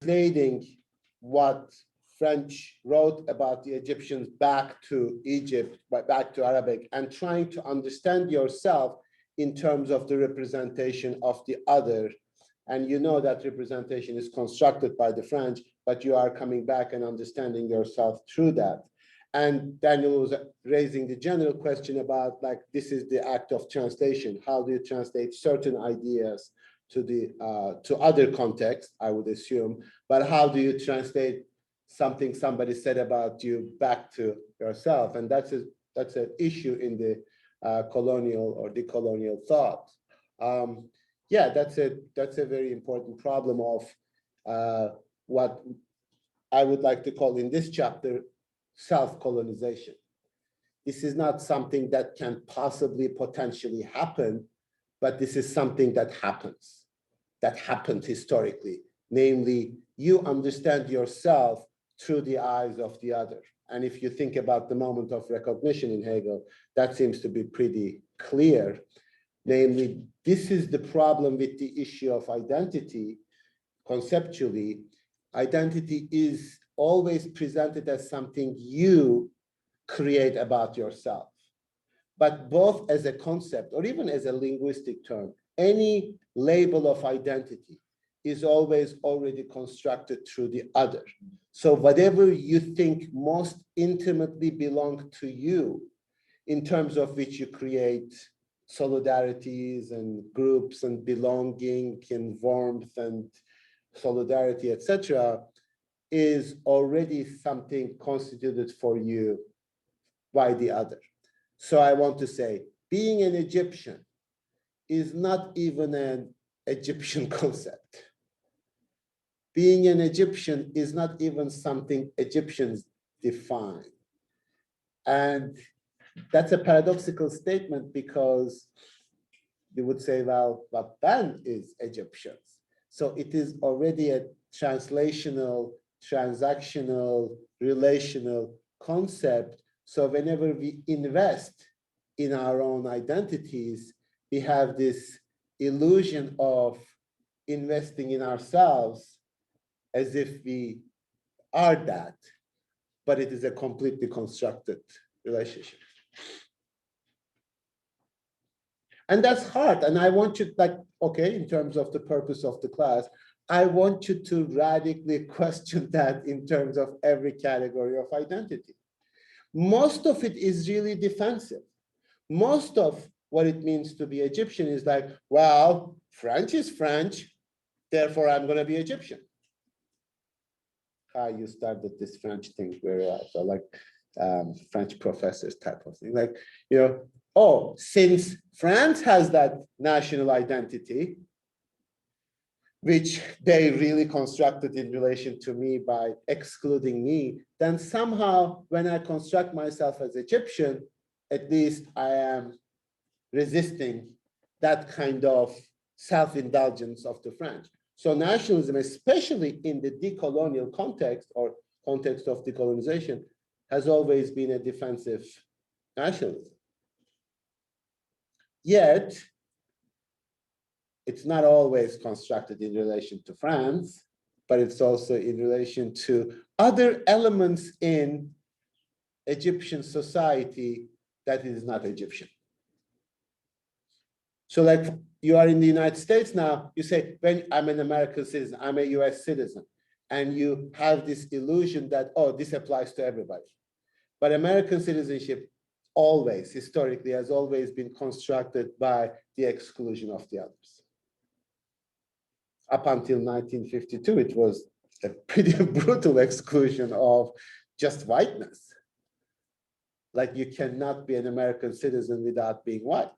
translating what French wrote about the Egyptians back to Egypt, back to Arabic, and trying to understand yourself in terms of the representation of the other. And you know that representation is constructed by the French, but you are coming back and understanding yourself through that. And Daniel was raising the general question about, like, this is the act of translation. How do you translate certain ideas to the to other contexts, I would assume, but how do you translate something somebody said about you back to yourself? And that's an issue in the colonial or decolonial thought. Yeah, that's a very important problem of what I would like to call in this chapter self-colonization. This is not something that can possibly potentially happen, but this is something that happens, that happened historically. Namely, you understand yourself through the eyes of the other. And if you think about the moment of recognition in Hegel, that seems to be pretty clear. Namely, this is the problem with the issue of identity. Conceptually, identity is always presented as something you create about yourself. But both as a concept or even as a linguistic term, any label of identity is always already constructed through the other. So whatever you think most intimately belong to you, in terms of which you create solidarities and groups and belonging and warmth and solidarity, etc., is already something constituted for you by the other. So I want to say, being an Egyptian is not even an Egyptian concept. Being an Egyptian is not even something Egyptians define. And that's a paradoxical statement, because you would say, well, what then is Egyptians? So it is already a translational, transactional, relational concept. So whenever we invest in our own identities, we have this illusion of investing in ourselves as if we are that, but it is a completely constructed relationship. And that's hard. And I want you, like, okay, in terms of the purpose of the class, I want you to radically question that in terms of every category of identity. Most of it is really defensive. Most of what it means to be Egyptian is like, well, French is French, therefore I'm going to be Egyptian. You started this French thing very well. So like French professors type of thing. Like, you know, oh, since France has that national identity, which they really constructed in relation to me by excluding me, then somehow when I construct myself as Egyptian, at least I am resisting that kind of self-indulgence of the French. So nationalism, especially in the decolonial context or context of decolonization, has always been a defensive nationalism. Yet, it's not always constructed in relation to France, but it's also in relation to other elements in Egyptian society that is not Egyptian. So like you are in the United States now, you say, when I'm an American citizen, I'm a US citizen, and you have this illusion that, oh, this applies to everybody. But American citizenship always, historically, has always been constructed by the exclusion of the others. Up until 1952, it was a pretty brutal exclusion of just whiteness. Like you cannot be an American citizen without being white.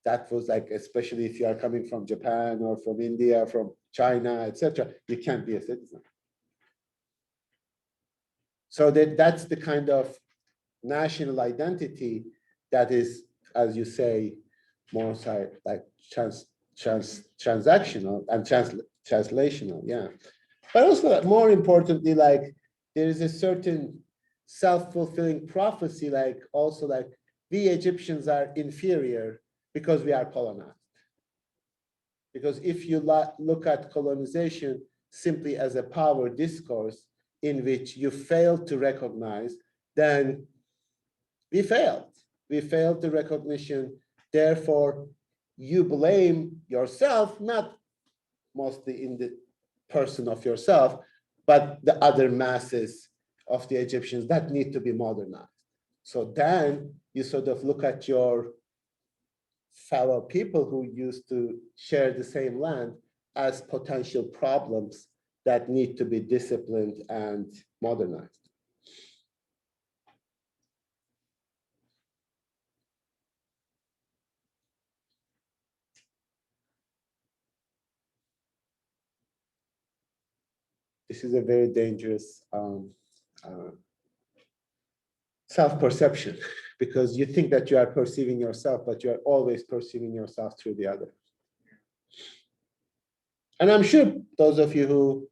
That was like, especially if you are coming from Japan or from India, from China, etc., you can't be a citizen. So that's the kind of national identity that is, as you say, more like transactional and translational, yeah. But also, more importantly, like there is a certain self-fulfilling prophecy, like also like we Egyptians are inferior because we are colonized. Because if you look at colonization simply as a power discourse in which you fail to recognize, then we failed. We failed the recognition. Therefore, you blame yourself, not mostly in the person of yourself, but the other masses of the Egyptians that need to be modernized. So then you sort of look at your fellow people who used to share the same land as potential problems that need to be disciplined and modernized. This is a very dangerous self-perception, because you think that you are perceiving yourself, but you are always perceiving yourself through the other. And I'm sure those of you who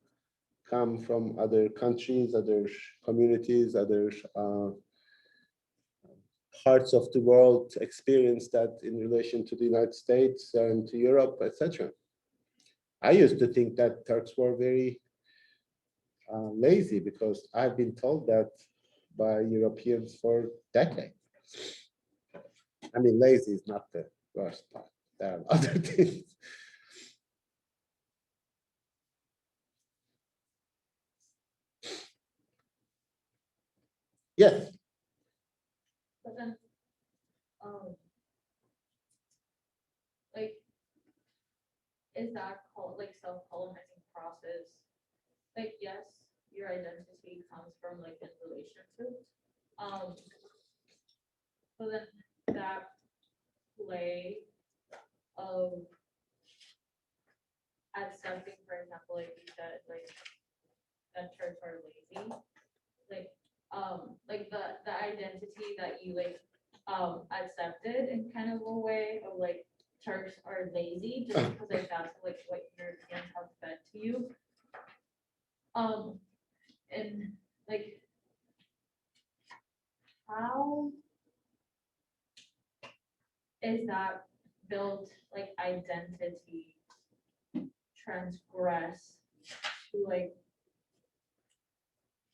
come from other countries, other communities, other parts of the world experience that in relation to the United States and to Europe, etc. I used to think that Turks were very lazy, because I've been told that by Europeans for decades. I mean, lazy is not the worst part. There are other things. Yes. But then, like, is that called like self-colonizing process? Like, yes, your identity comes from like in relation to, but then that play of accepting, for example, like you said, like that Turks are lazy, like the identity that you like accepted in kind of a way of like Turks are lazy just because like that's like what Europeans have fed to you. And like how is that built like identity transgress to like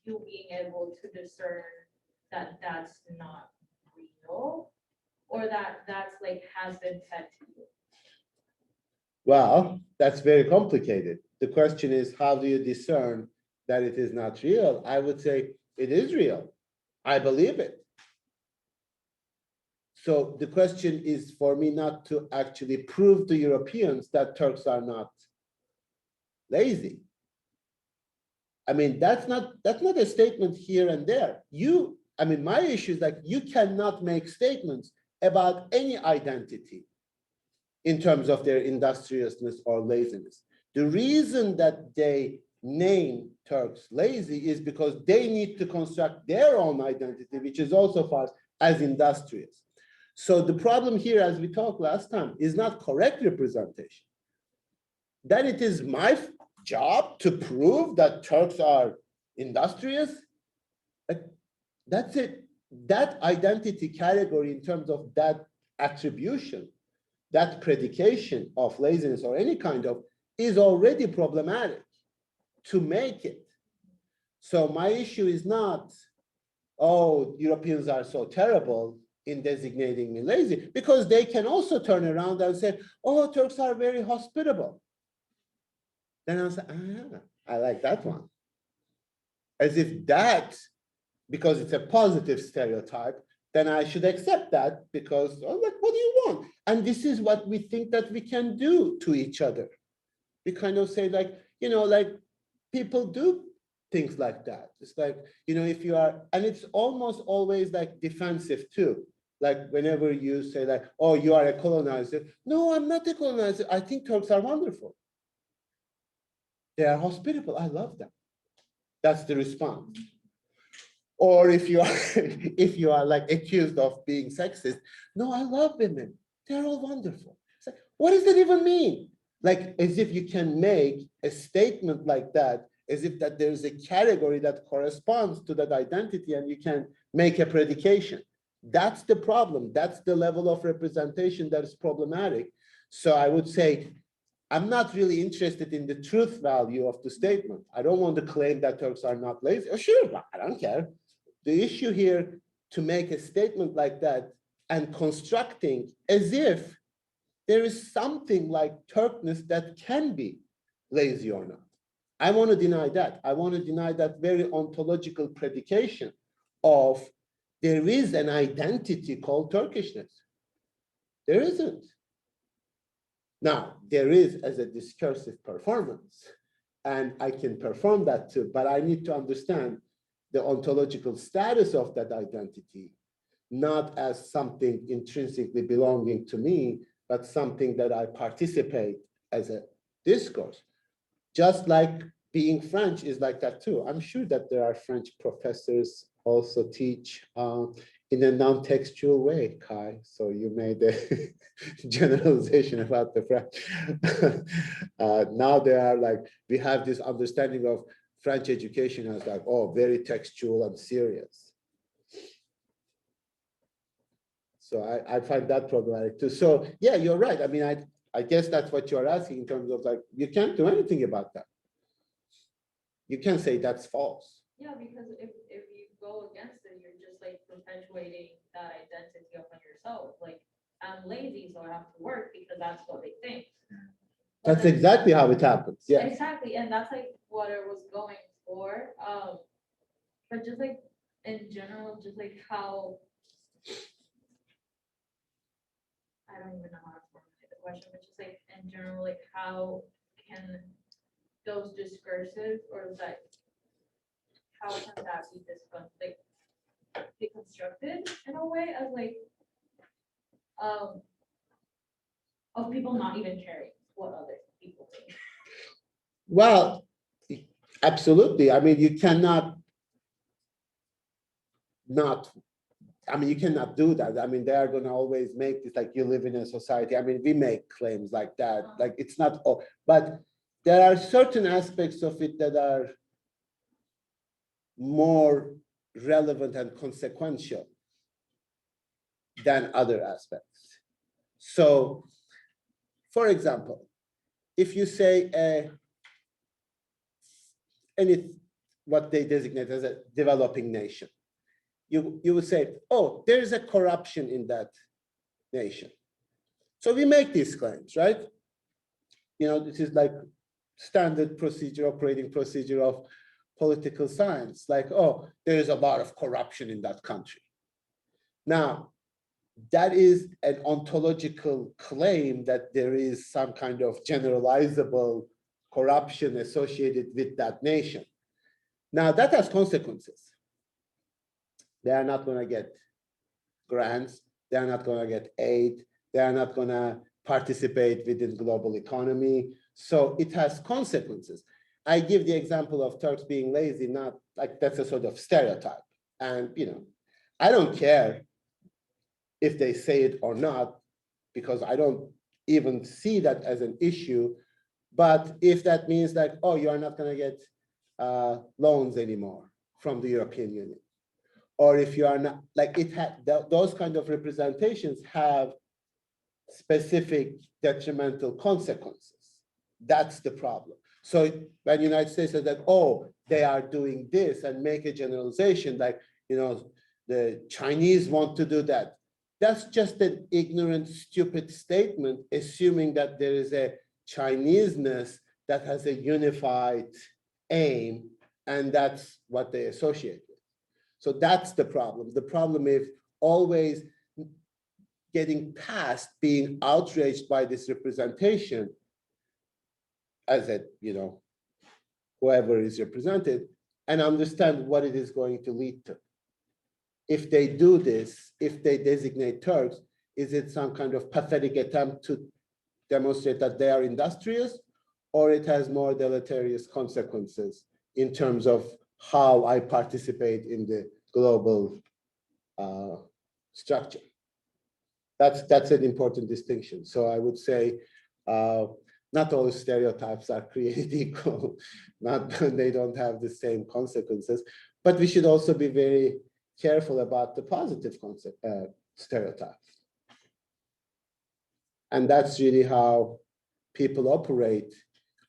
you being able to discern that that's not real, or that that's like has been fed to you? Well, that's very complicated. The question is, how do you discern that it is not real? I would say it is real. I believe it. So the question is for me not to actually prove to Europeans that Turks are not lazy. I mean, that's not a statement here and there. I mean, my issue is like you cannot make statements about any identity in terms of their industriousness or laziness. The reason that they name Turks lazy is because they need to construct their own identity, which is also far as industrious. So the problem here, as we talked last time, is not correct representation. Then it is my job to prove that Turks are industrious. That's it. That identity category in terms of that attribution, that predication of laziness or any kind of, is already problematic to make it. So my issue is not, oh, Europeans are so terrible in designating me lazy, because they can also turn around and say, oh, Turks are very hospitable. Then I'll say, I like that one. As if that, because it's a positive stereotype, then I should accept that because, oh, like, what do you want? And this is what we think that we can do to each other. We kind of say like, like people do things like that. It's like, if you are, and it's almost always like defensive too. Like whenever you say like, oh, you are a colonizer. No, I'm not a colonizer. I think Turks are wonderful. They are hospitable. I love them. That's the response. Or if you are if you are like accused of being sexist, no, I love women. They're all wonderful. It's like, what does that even mean? Like as if you can make a statement like that, as if that there's a category that corresponds to that identity and you can make a predication. That's the problem. That's the level of representation that is problematic. So I would say I'm not really interested in the truth value of the statement. I don't want to claim that Turks are not lazy. Oh, sure, I don't care. The issue here to make a statement like that and constructing as if there is something like Turkness that can be lazy or not. I want to deny that. I want to deny that very ontological predication of there is an identity called Turkishness. There isn't. Now, there is as a discursive performance, and I can perform that too, but I need to understand the ontological status of that identity, not as something intrinsically belonging to me, but something that I participate as a discourse. Just like being French is like that too. I'm sure that there are French professors also teach in a non-textual way, Kai. So you made a generalization about the French. Now they are like, we have this understanding of French education as like, oh, very textual and serious. So I find that problematic too. So yeah, you're right. I mean, I guess that's what you're asking in terms of like, you can't do anything about that. You can't say that's false. Yeah, because if you go against it, you're just like perpetuating that identity upon yourself. Like, I'm lazy, so I have to work because that's what they think. That's exactly how it happens. Yeah. Exactly, and that's like what I was going for. But just like in general, just like how I don't even know how to formulate the question, but just like in general, like how can those discursive or like how can that be deconstructed in a way as like of people not even caring what other people think. Well, absolutely. I mean, you cannot you cannot do that. I mean, they are going to always make this like you live in a society. I mean, we make claims like that. Like it's not all, but there are certain aspects of it that are more relevant and consequential than other aspects. So, for example, if you say what they designate as a developing nation, you would say, oh, there is a corruption in that nation. So we make these claims, right? You know, this is like standard procedure, operating procedure of political science. Like, oh, there is a lot of corruption in that country. Now, that is an ontological claim that there is some kind of generalizable corruption associated with that nation. Now, that has consequences. They are not going to get grants. They are not going to get aid. They are not going to participate within global economy. So it has consequences. I give the example of Turks being lazy, not like that's a sort of stereotype. And, you know, I don't care if they say it or not, because I don't even see that as an issue. But if that means like, oh, you are not going to get loans anymore from the European Union, or if you are not, like it had those kind of representations have specific detrimental consequences. That's the problem. So when the United States says that, oh, they are doing this and make a generalization like, you know, the Chinese want to do that. That's just an ignorant, stupid statement, assuming that there is a Chineseness that has a unified aim, and that's what they associate with. So that's the problem. The problem is always getting past being outraged by this representation as a, you know, whoever is represented, and understand what it is going to lead to. If they do this, if they designate Turks, is it some kind of pathetic attempt to demonstrate that they are industrious, or it has more deleterious consequences in terms of how I participate in the global structure? That's an important distinction. So I would say not all stereotypes are created equal. Not they don't have the same consequences, but we should also be very careful about the positive stereotypes. And that's really how people operate.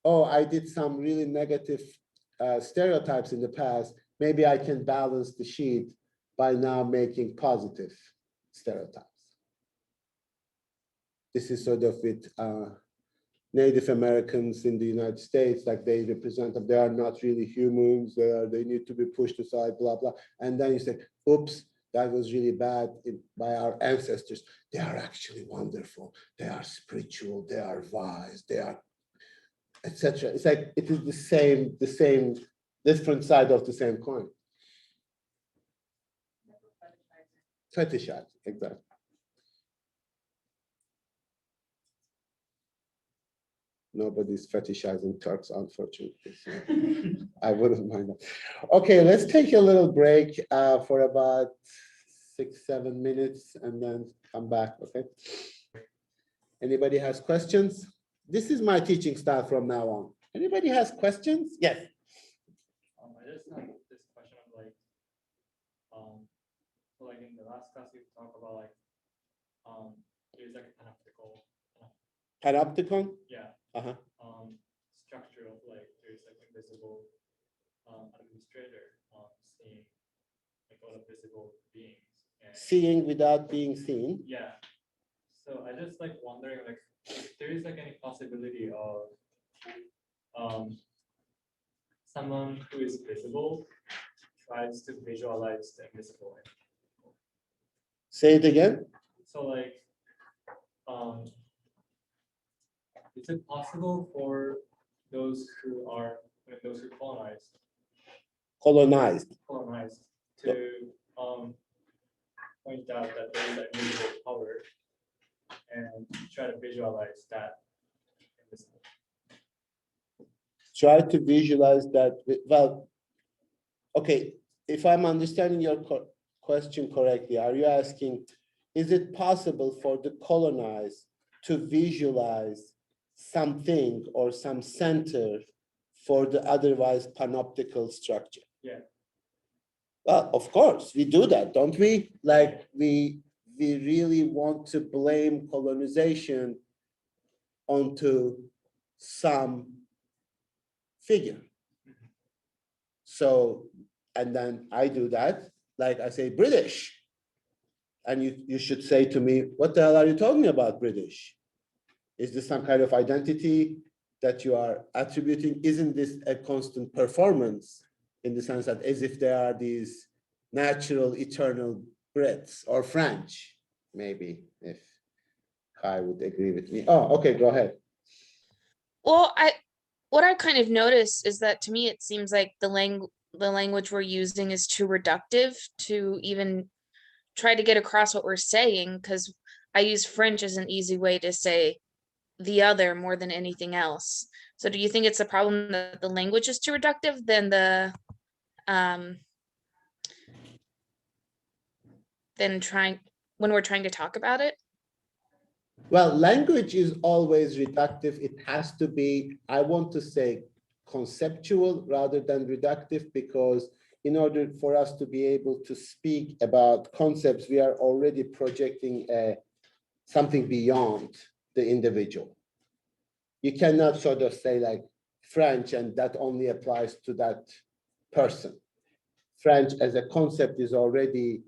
Oh, I did some really negative stereotypes in the past. Maybe I can balance the sheet by now making positive stereotypes. This is sort of with Native Americans in the United States, like they represent them, they are not really humans, they need to be pushed aside, blah, blah. And then you say, oops, that was really bad by our ancestors. They are actually wonderful. They are spiritual, they are wise, they are, etc. It's like, it is the same, different side of the same coin. Fetishizing, exactly. Nobody's fetishizing Turks, unfortunately. So I wouldn't mind that. Okay, let's take a little break for about 6-7 minutes and then come back, okay? Anybody has questions? This is my teaching style from now on. Anybody has questions? Yes. I just have this question of like, so like in the last class you talked about like, there's like a panoptical, Panopticon? yeah, Uh-huh. structure of like there's like invisible administrator seeing like all the visible beings. And Seeing without being seen. yeah. So I just like wondering like if there is like any possibility of someone who is visible tries to visualize the invisible. Say it again. So like is it possible for those who colonized to point out that there is an invisible power and try to visualize that invisible? Try to visualize that. Well, okay, if I'm understanding your question correctly, are you asking, is it possible for the colonized to visualize something or some center for the otherwise panoptical structure? Yeah. Well, of course, we do that, don't we? Like we really want to blame colonization onto some figure. So, and then I do that, like I say British. And you should say to me, what the hell are you talking about, British? Is this some kind of identity that you are attributing? Isn't this a constant performance in the sense that as if they are these natural, eternal Brits or French, maybe, if Kai would agree with me. Oh, okay, go ahead. Well, what I kind of notice is that to me, it seems like the language we're using is too reductive to even try to get across what we're saying, because I use French as an easy way to say the other more than anything else. So do you think it's a problem that the language is too reductive than the when we're trying to talk about it? Well, language is always reductive. It has to be, I want to say, conceptual rather than reductive, because in order for us to be able to speak about concepts, we are already projecting something beyond the individual. You cannot sort of say like French and that only applies to that person. French as a concept is already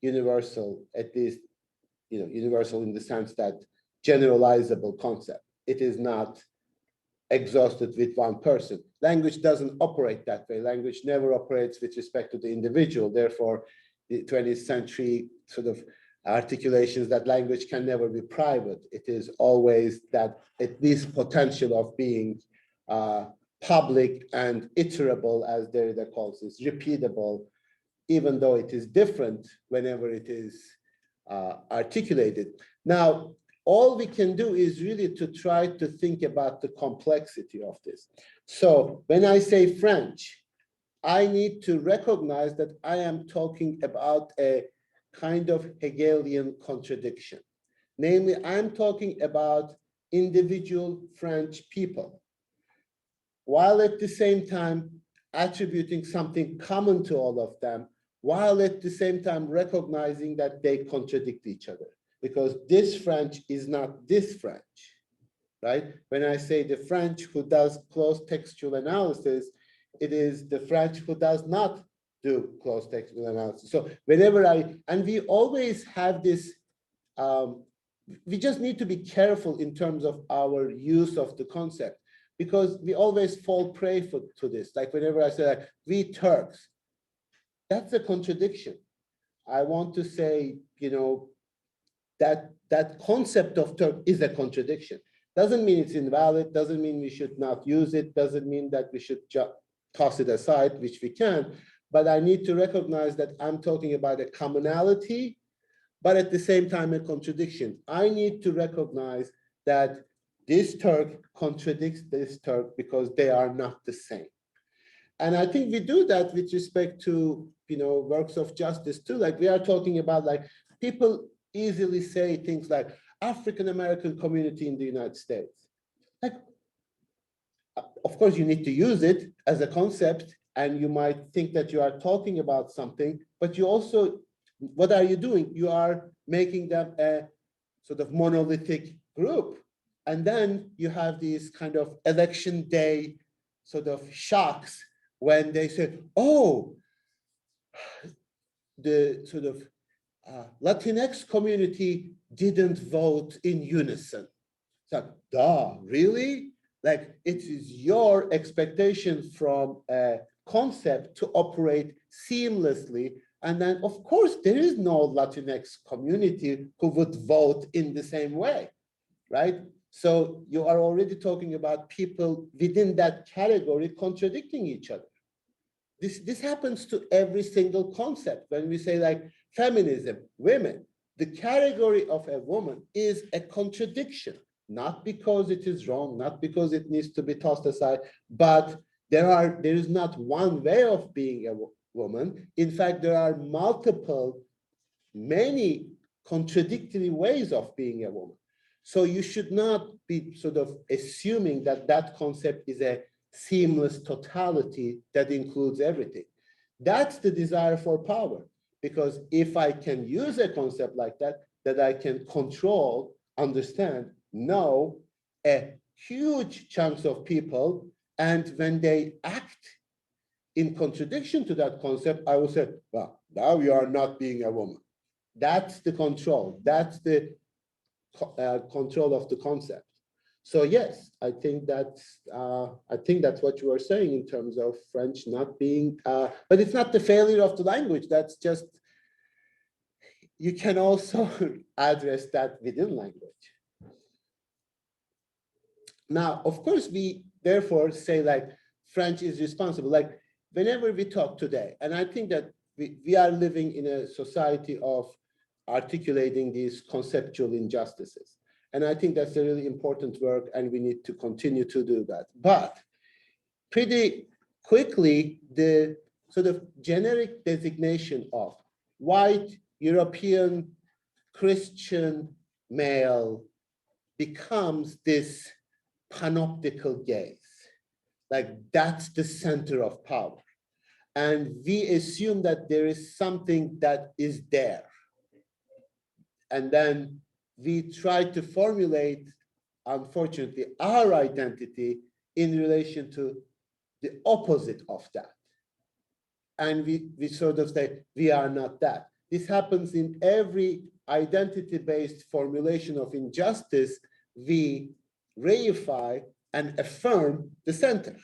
universal, at least, universal in the sense that generalizable concept. It is not exhausted with one person. Language doesn't operate that way. Language never operates with respect to the individual. Therefore, the 20th century sort of articulations that language can never be private. It is always that at least potential of being public and iterable, as Derrida calls it, repeatable, even though it is different whenever it is articulated. Now, all we can do is really to try to think about the complexity of this. So when I say French, I need to recognize that I am talking about a kind of Hegelian contradiction. Namely, I'm talking about individual French people, while at the same time attributing something common to all of them, while at the same time recognizing that they contradict each other. Because this French is not this French, right? When I say the French who does close textual analysis, it is the French who does not do close textual analysis. So whenever and we always have this, we just need to be careful in terms of our use of the concept, because we always fall prey to this. Like whenever I say like, we Turks, that's a contradiction. I want to say, you know, that concept of Turk is a contradiction. Doesn't mean it's invalid, doesn't mean we should not use it, doesn't mean that we should just toss it aside, which we can, but I need to recognize that I'm talking about a commonality, but at the same time a contradiction. I need to recognize that this Turk contradicts this Turk because they are not the same. And I think we do that with respect to, you know, works of justice too. Like we are talking about, like, people easily say things like African-American community in the United States. Like, of course, you need to use it as a concept, and you might think that you are talking about something, but you also, what are you doing? You are making them a sort of monolithic group. And then you have these kind of election day sort of shocks when they say, oh, the sort of Latinx community didn't vote in unison. It's like, duh, really? Like, it is your expectation from a concept to operate seamlessly. And then, of course, there is no Latinx community who would vote in the same way, right? So you are already talking about people within that category contradicting each other. This happens to every single concept. When we say like feminism, women, the category of a woman is a contradiction, not because it is wrong, not because it needs to be tossed aside, but there is not one way of being a woman. In fact, there are many contradictory ways of being a woman. So you should not be sort of assuming that that concept is a seamless totality that includes everything. That's the desire for power. Because if I can use a concept like that, that I can control, understand, know a huge chunks of people, and when they act in contradiction to that concept, I will say, well, now you are not being a woman. That's the control. That's the control of the concept. So yes, I think that's what you were saying in terms of French not being, but it's not the failure of the language. That's just, you can also address that within language. Now, of course, we therefore say like French is responsible. Like whenever we talk today, and I think that we are living in a society of articulating these conceptual injustices. And I think that's a really important work, and we need to continue to do that. But pretty quickly, the sort of generic designation of white, European, Christian male becomes this panoptical gaze. Like that's the center of power. And we assume that there is something that is there. And then we try to formulate, unfortunately, our identity in relation to the opposite of that. And we sort of say, we are not that. This happens in every identity-based formulation of injustice. We reify and affirm the center.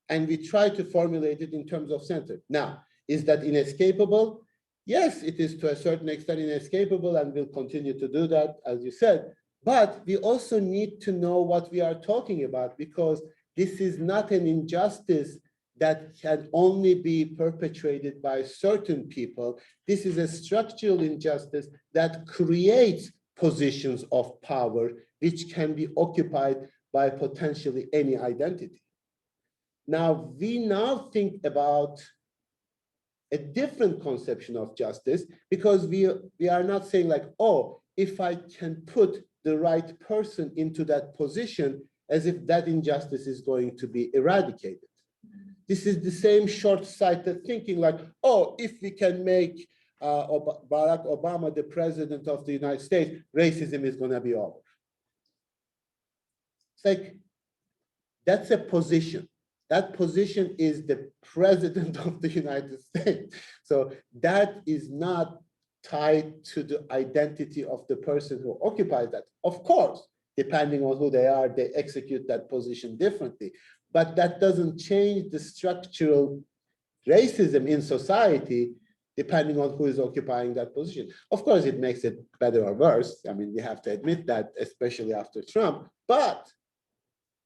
And we try to formulate it in terms of center. Now, is that inescapable? Yes, it is to a certain extent inescapable, and we'll continue to do that, as you said. But we also need to know what we are talking about, because this is not an injustice that can only be perpetrated by certain people. This is a structural injustice that creates positions of power, which can be occupied by potentially any identity. Now, we now think about a different conception of justice, because we are not saying like, oh, if I can put the right person into that position, as if that injustice is going to be eradicated. This is the same short-sighted thinking like, oh, if we can make Barack Obama the president of the United States, racism is going to be over. It's like, that's a position. That position is the president of the United States. So that is not tied to the identity of the person who occupies that. Of course, depending on who they are, they execute that position differently. But that doesn't change the structural racism in society, depending on who is occupying that position. Of course, it makes it better or worse. I mean, we have to admit that, especially after Trump. But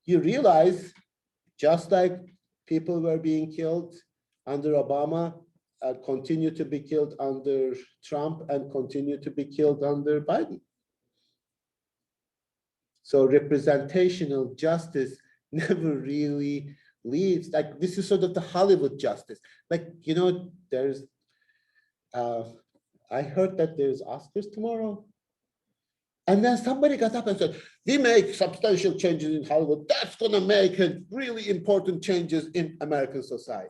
you realize, just like people were being killed under Obama, continue to be killed under Trump, and continue to be killed under Biden. So representational justice never really leads, like this is sort of the Hollywood justice. Like, you know, there's, I heard that there's Oscars tomorrow. And then somebody got up and said, we make substantial changes in Hollywood. That's gonna make really important changes in American society.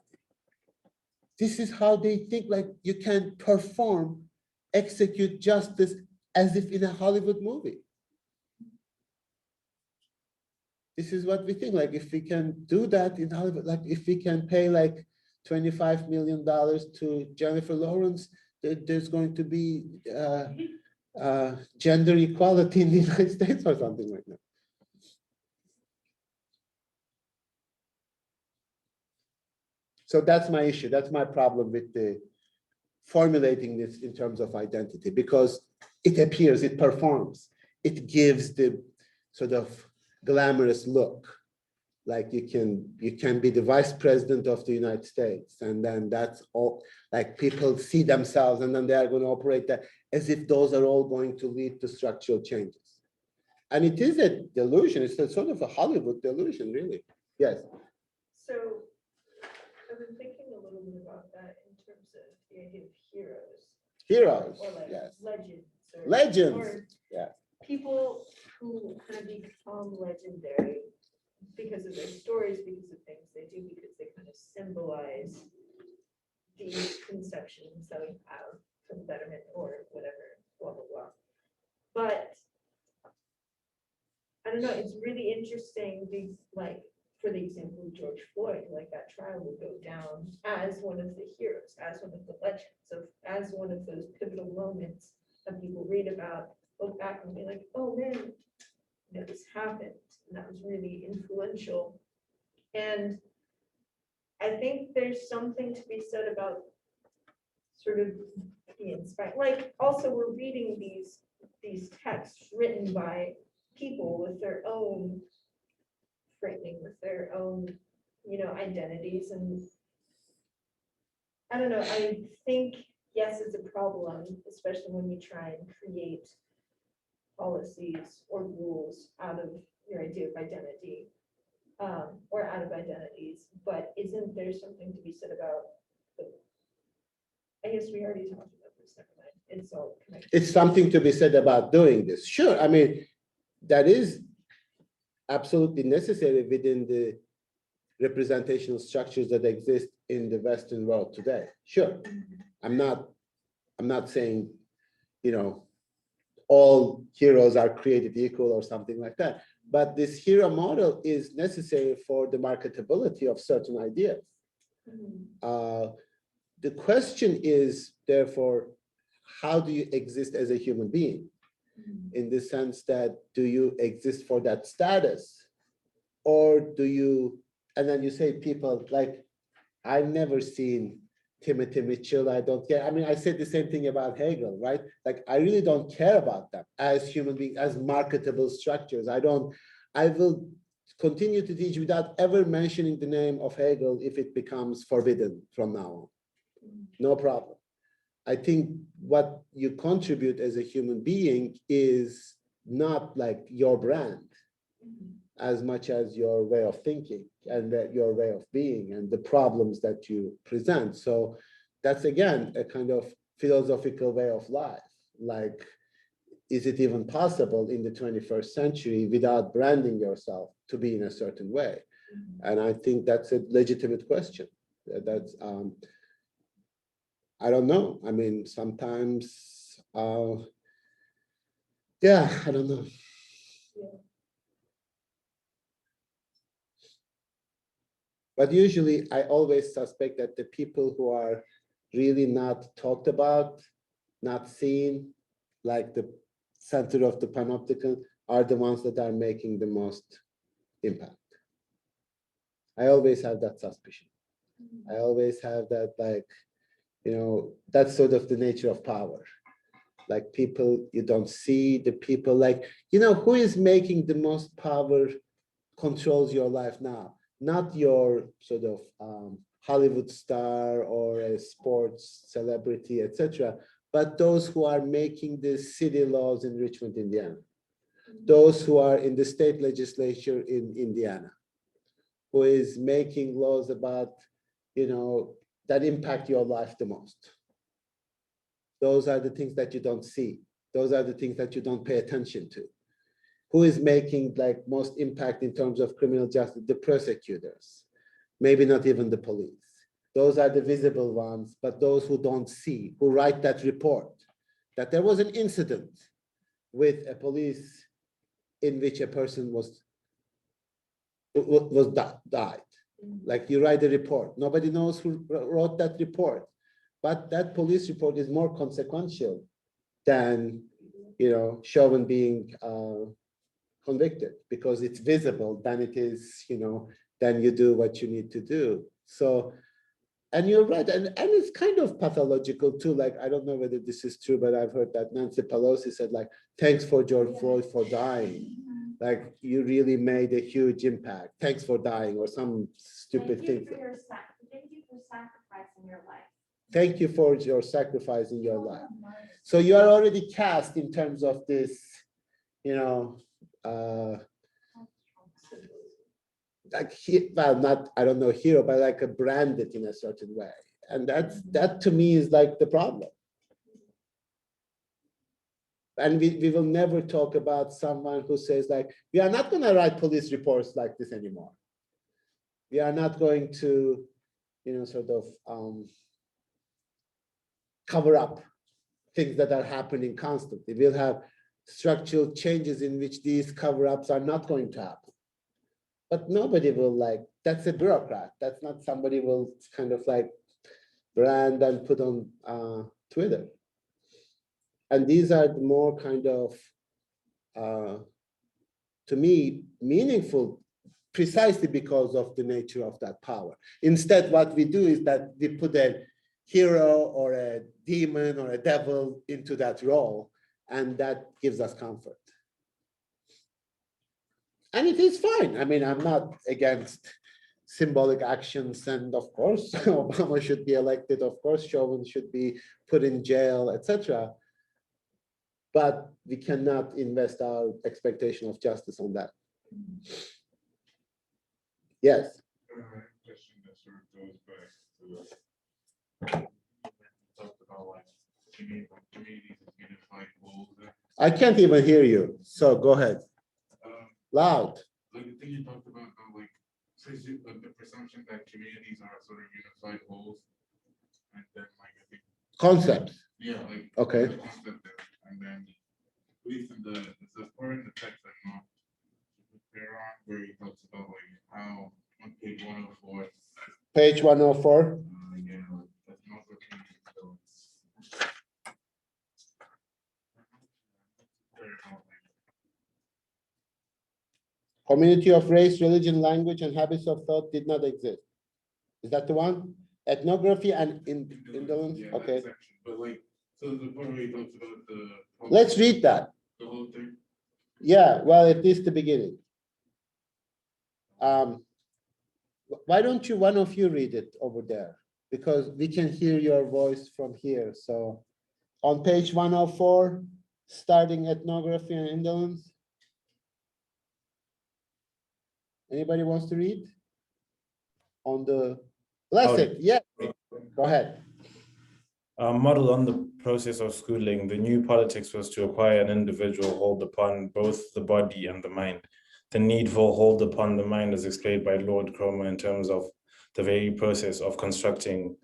This is how they think, like you can perform, execute justice as if in a Hollywood movie. This is what we think, like if we can do that in Hollywood, like if we can pay like $25 million to Jennifer Lawrence, there's going to be gender equality in the United States or something like that. So that's my issue. That's my problem with the formulating this in terms of identity, because it appears, it performs, it gives the sort of glamorous look. Like you can be the vice president of the United States, and then that's all, like people see themselves and then they are going to operate that as if those are all going to lead to structural changes. And it is a delusion. It's a sort of a Hollywood delusion, really. Yes. So I've been thinking a little bit about that in terms of the idea of heroes. Heroes, Or like yes. legends. Or, Legends, or yeah. people who kind of become legendary because of their stories, because of things they do, because they kind of symbolize these conceptions that we have for the betterment or whatever, blah, blah, blah. But I don't know, it's really interesting, these, like, for the example of George Floyd, like that trial will go down as one of the heroes, as one of the legends, of as one of those pivotal moments that people read about, look back and be like, oh man, you know, this happened, and that was really influential. And I think there's something to be said about sort of the inspired, like also we're reading these texts written by people with their own framing, with their own, you know, identities. And I don't know, I think, yes, it's a problem, especially when you try and create policies or rules out of your idea of identity, or out of identities. But isn't there something to be said about the, I guess we already talked about this, never mind. It's all connected. It's something to be said about doing this. Sure, I mean, that is absolutely necessary within the representational structures that exist in the Western world today. Sure, I'm not saying, you know, all heroes are created equal or something like that. But this hero model is necessary for the marketability of certain ideas. The question is, therefore, how do you exist as a human being? In the sense that, do you exist for that status? Or do you, and then you say people like, I've never seen Timothy Mitchell, I don't care. I mean, I said the same thing about Hegel, right? Like, I really don't care about them as human beings, as marketable structures. I will continue to teach without ever mentioning the name of Hegel if it becomes forbidden from now on. No problem. I think what you contribute as a human being is not like your brand as much as your way of thinking and that your way of being and the problems that you present. So that's, again, a kind of philosophical way of life. Like, is it even possible in the 21st century without branding yourself to be in a certain way? And I think that's a legitimate question. That's, I don't know. I mean, sometimes, yeah, I don't know. But usually I always suspect that the people who are really not talked about, not seen, like the center of the panopticon, are the ones that are making the most impact. I always have that suspicion. I always have that, like, that's sort of the nature of power. Like people you don't see, the people like, who is making the most power controls your life now? Not your sort of Hollywood star or a sports celebrity, etc., but those who are making the city laws in Richmond, Indiana. Those who are in the state legislature in Indiana, who is making laws about, that impact your life the most. Those are the things that you don't see. Those are the things that you don't pay attention to. Who is making like most impact in terms of criminal justice? The prosecutors, maybe not even the police. Those are the visible ones, but those who don't see, who write that report, that there was an incident with a police in which a person died. Like you write a report, nobody knows who wrote that report, but that police report is more consequential than, Chauvin being convicted, because it's visible than it is, then you do what you need to do. So, and you're right, and it's kind of pathological too. Like, I don't know whether this is true, but I've heard that Nancy Pelosi said, like, thanks for George Floyd for dying. Like, you really made a huge impact. Thanks for dying, or some stupid thing. Thank you for sacrificing your life. Thank you for your sacrifice in your life. So you are already cast in terms of this, like, well, not, I don't know, hero, but like a branded in a certain way. And that to me is like the problem. And we will never talk about someone who says like, we are not going to write police reports like this anymore. We are not going to, sort of cover up things that are happening constantly. We'll have structural changes in which these cover-ups are not going to happen. But nobody will like, that's a bureaucrat. That's not somebody will kind of like brand and put on Twitter. And these are the more kind of, to me, meaningful precisely because of the nature of that power. Instead, what we do is that we put a hero or a demon or a devil into that role, and that gives us comfort. And it is fine. I mean, I'm not against symbolic actions, and of course, Obama should be elected. Of course, Chauvin should be put in jail, etc. But we cannot invest our expectation of justice on that. Yes. Question that sort of goes back to talked about like communities of unified goals. I can't even hear you, so go ahead. Loud. Like the thing you talked about, like the presumption that communities are sort of unified wholes, and then like I think Concept. yeah, like Okay. the concept there, and then at least in the part in the text I'm not clear on where he talks about like how on page 104. Page 104. Yeah, that's not what so Community of race, religion, language, and habits of thought did not exist. Is that the one? Ethnography and indolence? yeah, Okay. that section. But like, so the part where he talks about the Let's read that. the whole thing. Yeah, well, at least the beginning. Why don't you, one of you read it over there? Because we can hear your voice from here. So on page 104, starting ethnography and indolence. Anybody wants to read? On the lesson, yeah, go ahead. Modeled on the process of schooling, the new politics was to acquire an individual hold upon both the body and the mind. The need for hold upon the mind is explained by Lord Cromer in terms of the very process of constructing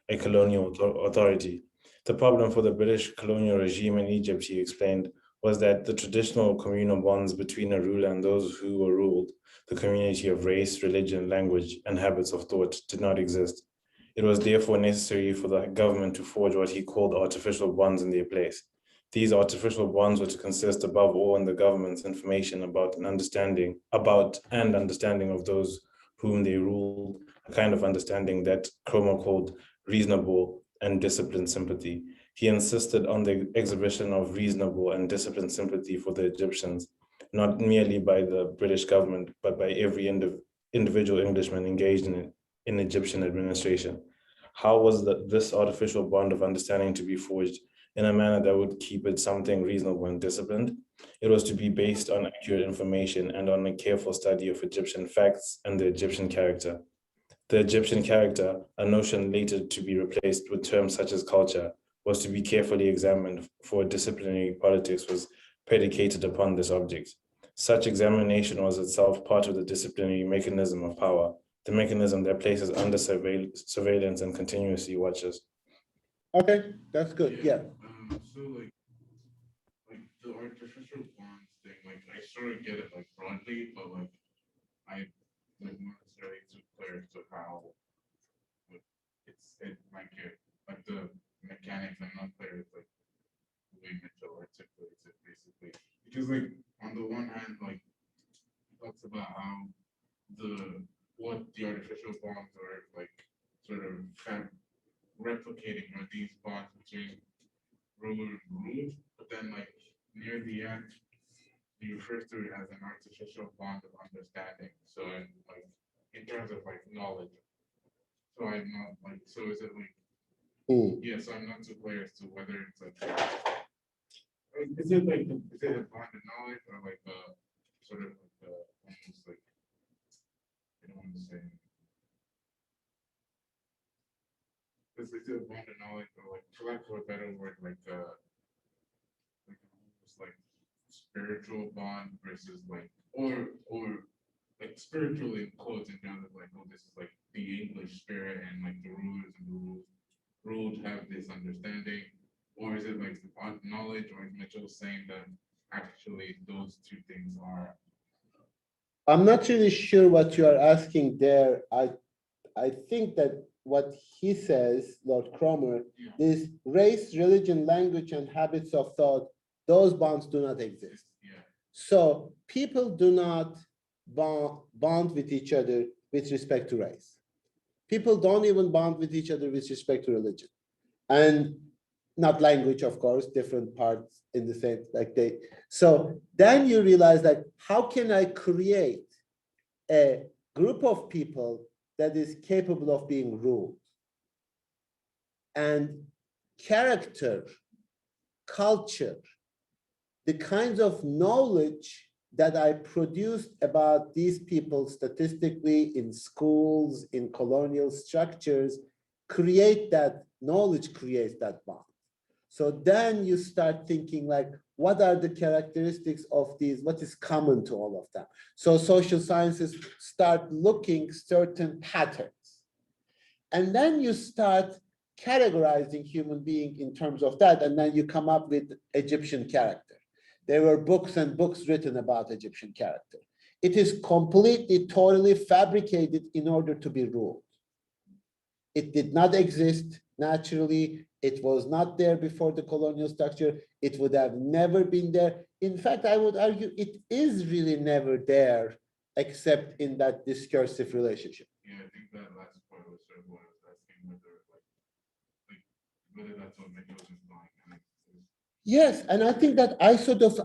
a colonial authority. The problem for the British colonial regime in Egypt, he explained, was that the traditional communal bonds between a ruler and those who were ruled, the community of race, religion, language, and habits of thought, did not exist. It was therefore necessary for the government to forge what he called artificial bonds in their place. These artificial bonds were to consist above all in the government's information about and understanding of those whom they ruled, a kind of understanding that Cromer called reasonable and disciplined sympathy. He insisted on the exhibition of reasonable and disciplined sympathy for the Egyptians, not merely by the British government, but by every individual Englishman engaged in Egyptian administration. How was this artificial bond of understanding to be forged in a manner that would keep it something reasonable and disciplined? It was to be based on accurate information and on a careful study of Egyptian facts and the Egyptian character. The Egyptian character, a notion later to be replaced with terms such as culture, was to be carefully examined, for disciplinary politics was predicated upon this object. Such examination was itself part of the disciplinary mechanism of power, the mechanism that places under surveillance and continuously watches. Okay, that's good, yeah. So like the artificial bonds thing, like I sort of get it like broadly, but like I like not necessarily too clear to how it like it like the mechanics. I'm not clear with like the way Mitchell articulates it basically. Because like on the one hand, like he talks about how what the artificial bonds are like sort of replicating are these bonds between ruler and ruled, but then like near the end he refers to it as an artificial bond of understanding. So like in terms of like knowledge. So I'm not like, so is it like, yeah, so I'm not too clear as to whether it's like, is it a bond of knowledge or like a sort of like almost like, I don't want to say, is it a bond of knowledge or like, for lack of a better word, like almost like spiritual bond versus like, or like spiritually enclosed in terms of like, oh, this is like the English spirit and like the rulers and the ruled have this understanding, or is it like knowledge, or is Mitchell saying that actually those two things are? I'm not really sure what you are asking there. I think that what he says, Lord Cromer, is race, religion, language, and habits of thought, those bonds do not exist. Yeah. So people do not bond with each other with respect to race. People don't even bond with each other with respect to religion. And not language, of course, different parts in the same, like they. So then you realize that how can I create a group of people that is capable of being ruled? And character, culture, the kinds of knowledge that I produced about these people statistically in schools, in colonial structures, create that knowledge, creates that bond. So then you start thinking like, what are the characteristics of these? What is common to all of them? So social sciences start looking certain patterns. And then you start categorizing human being in terms of that. And then you come up with Egyptian character. There were books and books written about Egyptian character. It is completely, totally fabricated in order to be ruled. It did not exist naturally. It was not there before the colonial structure. It would have never been there. In fact, I would argue it is really never there, except in that discursive relationship. Yeah, I think that last part was sort of what I was asking, whether that's what Mitchell was implying. Yes, and I think that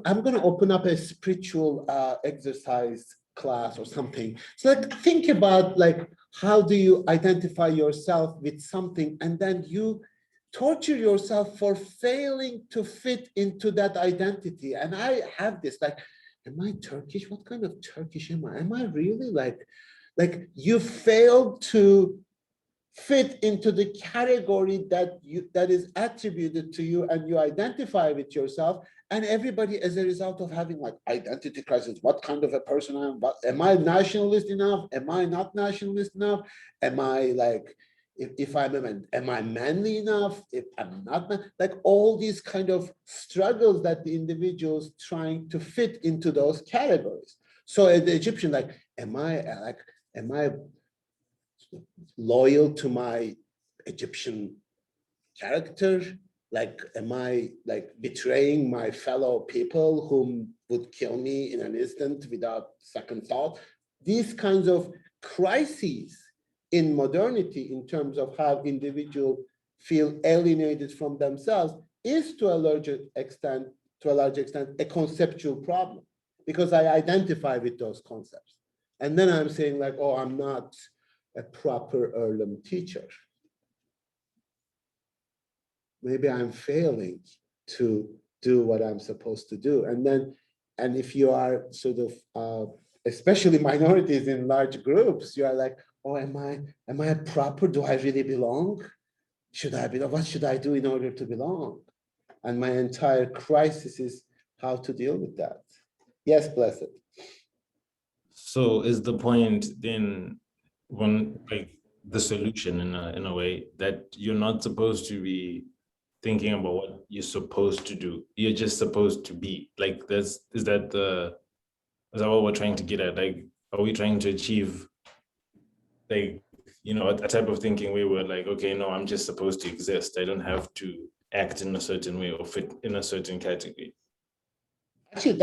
I'm going to open up a spiritual exercise class or something. So like, think about like, how do you identify yourself with something, and then you torture yourself for failing to fit into that identity. And I have this like, am I Turkish? What kind of Turkish am I? Am I really like you failed to fit into the category that is attributed to you, and you identify with yourself, and everybody, as a result of having like identity crisis, what kind of a person I am, am I nationalist enough, am I not nationalist enough, am I like if I'm a man, am I manly enough? If I'm not, like all these kind of struggles that the individuals trying to fit into those categories. So the Egyptian, like, am I loyal to my Egyptian character? Like, am I like betraying my fellow people whom would kill me in an instant without second thought? These kinds of crises in modernity in terms of how individuals feel alienated from themselves is to a large extent, a conceptual problem, because I identify with those concepts. And then I'm saying like, oh, I'm not a proper Earlham teacher. Maybe I'm failing to do what I'm supposed to do. And if you are sort of, especially minorities in large groups, you are like, oh, am I proper? Do I really belong? Should I belong? What should I do in order to belong? And my entire crisis is how to deal with that. Yes, Blessed. So is the point then when like the solution in a way that you're not supposed to be thinking about what you're supposed to do. You're just supposed to be. Like is that what we're trying to get at? Like, are we trying to achieve like, you know, a type of thinking where we're like, okay, no, I'm just supposed to exist. I don't have to act in a certain way or fit in a certain category. Actually,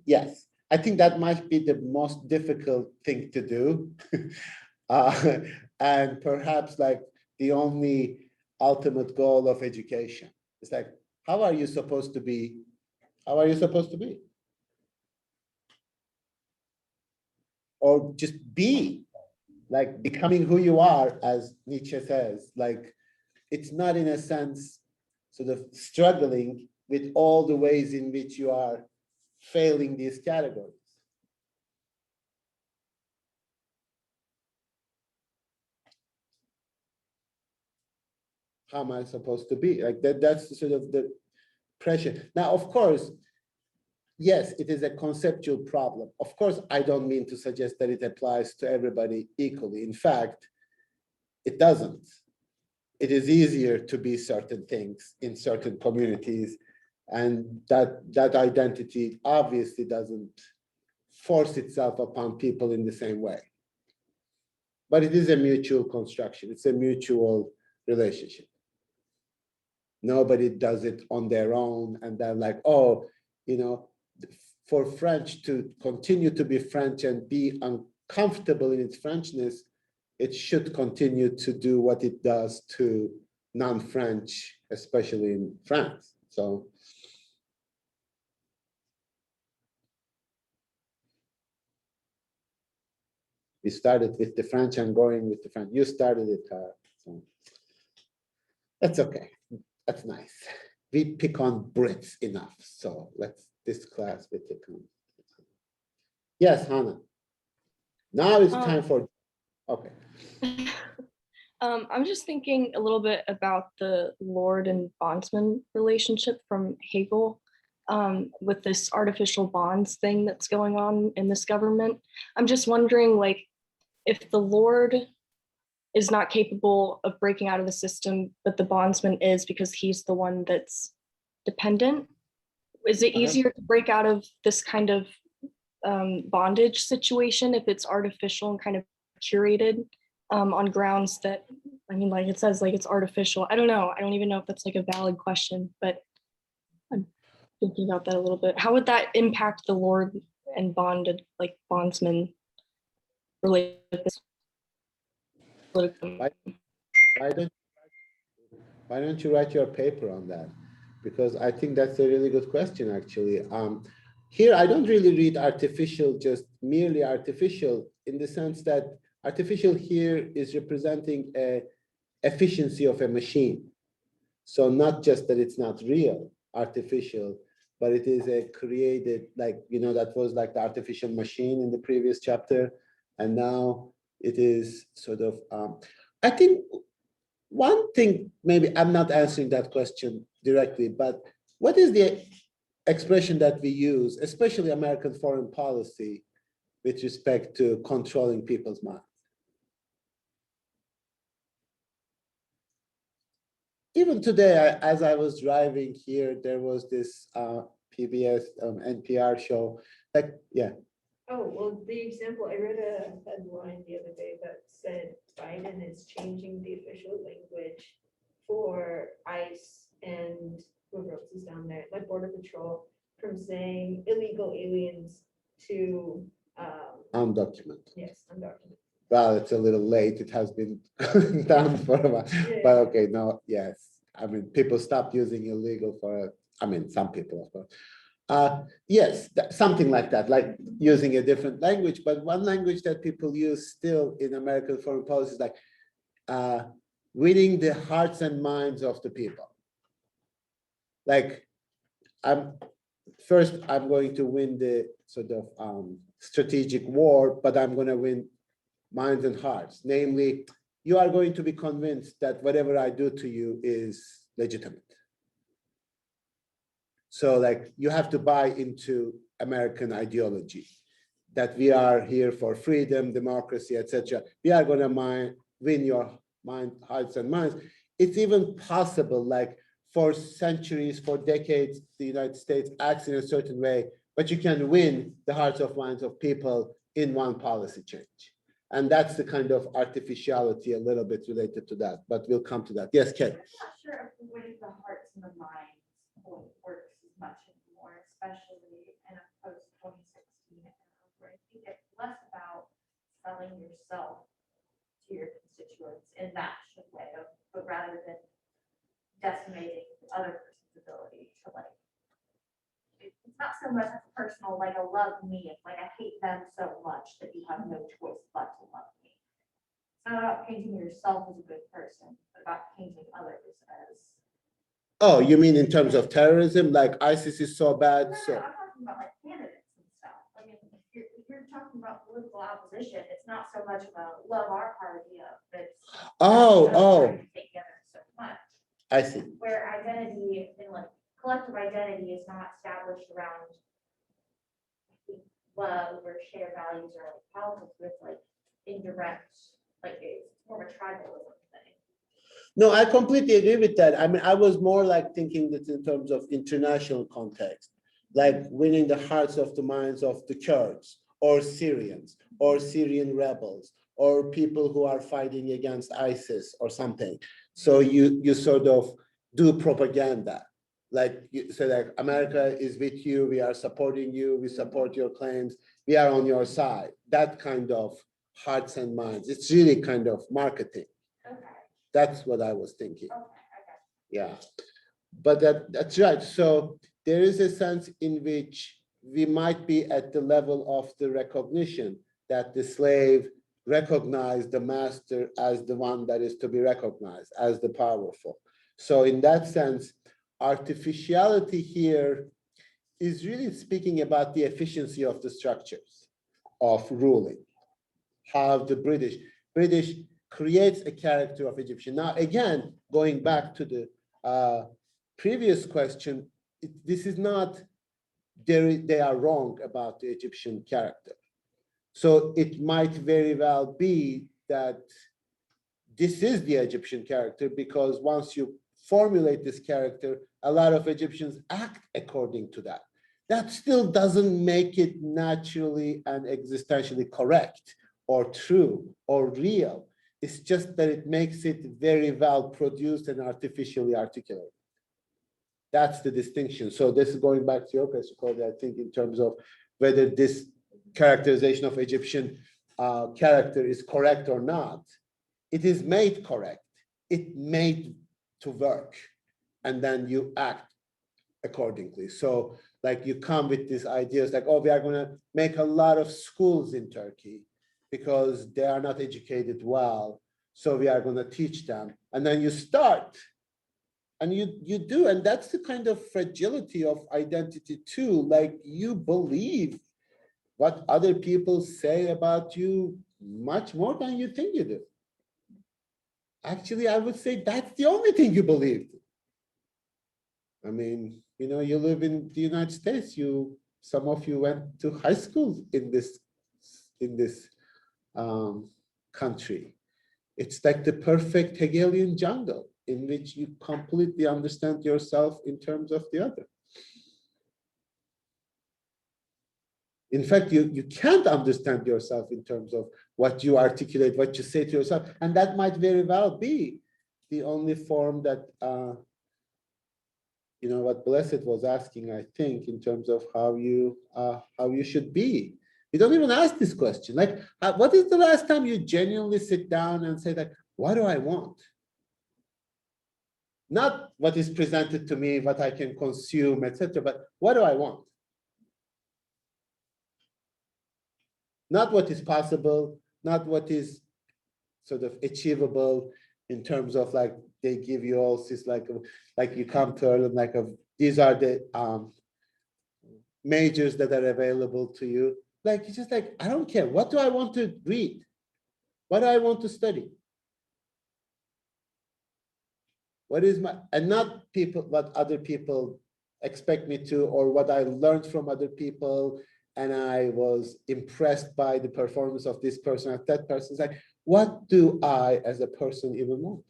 yes. I think that might be the most difficult thing to do. And perhaps like the only ultimate goal of education. It's like, how are you supposed to be? How are you supposed to be? Or just be, like becoming who you are, as Nietzsche says. Like, it's not in a sense sort of struggling with all the ways in which you are failing these categories. How am I supposed to be? Like that's sort of the pressure. Now, of course, yes, it is a conceptual problem. Of course, I don't mean to suggest that it applies to everybody equally. In fact, it doesn't. It is easier to be certain things in certain communities, and that identity obviously doesn't force itself upon people in the same way. But it is a mutual construction. It's a mutual relationship. Nobody does it on their own, and they're like, oh, you know, for French to continue to be French and be uncomfortable in its Frenchness, it should continue to do what it does to non-French, especially in France. So we started with the French and going with the French. You started it, so that's okay. That's nice. We pick on Brits enough, so this class we pick on. Yes, Hannah. Now it's time for, okay. I'm just thinking a little bit about the Lord and bondsman relationship from Hegel, with this artificial bonds thing that's going on in this government. I'm just wondering, like, if the Lord is not capable of breaking out of the system, but the bondsman is because he's the one that's dependent, is it easier to break out of this kind of bondage situation if it's artificial and kind of curated on grounds that, I mean, like it says, like it's artificial. I don't know. I don't even know if that's like a valid question, but I'm thinking about that a little bit. How would that impact the Lord and bonded, like bondsman relationship? Why don't you write your paper on that? Because I think that's a really good question, actually. Here, I don't really read artificial, just merely artificial, in the sense that artificial here is representing a efficiency of a machine. So not just that it's not real, artificial, but it is a created, like, you know, that was like the artificial machine in the previous chapter. And now it is sort of, I think one thing, maybe I'm not answering that question directly, but what is the expression that we use, especially American foreign policy, with respect to controlling people's minds? even today, as I was driving here, there was this PBS NPR show. Like, yeah, Oh, well, the example, I read a headline the other day that said Biden is changing the official language for ICE and whoever else is down there, like Border Patrol, from saying illegal aliens to, undocumented. yes, undocumented. Well, it's a little late. It has been done for a while, but okay, no, yes. I mean, people stopped using illegal for, I mean, some people, of course. Yes, something like that, like using a different language. But one language that people use still in American foreign policy is like winning the hearts and minds of the people. Like, I'm going to win the sort of strategic war, but I'm going to win minds and hearts. Namely, you are going to be convinced that whatever I do to you is legitimate. So like you have to buy into American ideology, that we are here for freedom, democracy, etc. We are going to win your hearts and minds. It's even possible, like for centuries, for decades, the United States acts in a certain way, but you can win the hearts of minds of people in one policy change. And that's the kind of artificiality a little bit related to that, but we'll come to that. Yes, Ken. I'm not sure if the way the hearts and the minds point works as much anymore, especially in a post-2016 era, where I think it's less about selling yourself to your constituents in that way, but rather than decimating the other person's ability to like. It's not so much personal, like a love me, it's like I hate them so much that you have no choice but to love me. It's not about painting yourself as a good person, but about painting others as. Oh, you mean in terms of terrorism, like ISIS is so bad, No, so. I'm talking about like candidates and stuff. I mean, if you're talking about political opposition, it's not so much of a love our party up, but. Oh. Together so much. I see. Where identity and like collective identity is not established around love or shared values or like politics with like indirect, like it's more of a tribalism thing. No, I completely agree with that. I mean, I was more like thinking that in terms of international context, like winning the hearts of the minds of the Kurds or Syrians or Syrian rebels or people who are fighting against ISIS or something. So you sort of do propaganda. Like you say, like America is with you, we are supporting you, we support your claims, we are on your side. That kind of hearts and minds. It's really kind of marketing. Okay. That's what I was thinking. Okay. Yeah, but that's right. So there is a sense in which we might be at the level of the recognition that the slave recognized the master as the one that is to be recognized, as the powerful. So in that sense, artificiality here is really speaking about the efficiency of the structures of ruling, how the British creates a character of Egyptian. Now, again, going back to the previous question, this is not, they are wrong about the Egyptian character. So it might very well be that this is the Egyptian character, because once you formulate this character, a lot of Egyptians act according to that. That still doesn't make it naturally and existentially correct or true or real. It's just that it makes it very well produced and artificially articulated. That's the distinction. So this is going back to your question, Cody, I think in terms of whether this characterization of Egyptian character is correct or not. It is made correct. It made to work, and then you act accordingly. So like you come with these ideas like, oh, we are going to make a lot of schools in Turkey because they are not educated well. So we are going to teach them. And then you start and you do. And that's the kind of fragility of identity too. Like you believe what other people say about you much more than you think you do. Actually, I would say that's the only thing you believed. I mean, you know, you live in the United States. Some of you went to high school in this country. It's like the perfect Hegelian jungle. in which you completely understand yourself in terms of the other. In fact, you can't understand yourself in terms of what you articulate, what you say to yourself, and that might very well be the only form that, you know, what Blessed was asking, I think, in terms of how you should be. You don't even ask this question. Like, what is the last time you genuinely sit down and say that, what do I want? Not what is presented to me, what I can consume, etc., but what do I want? Not what is possible, not what is sort of achievable in terms of like they give you all this like you come to learn like these are the majors that are available to you. Like it's just like I don't care. What do I want to read? What do I want to study? What is my and not people what other people expect me to or what I learned from other people and I was impressed by the performance of this person or that person. It's like, what do I as a person even want?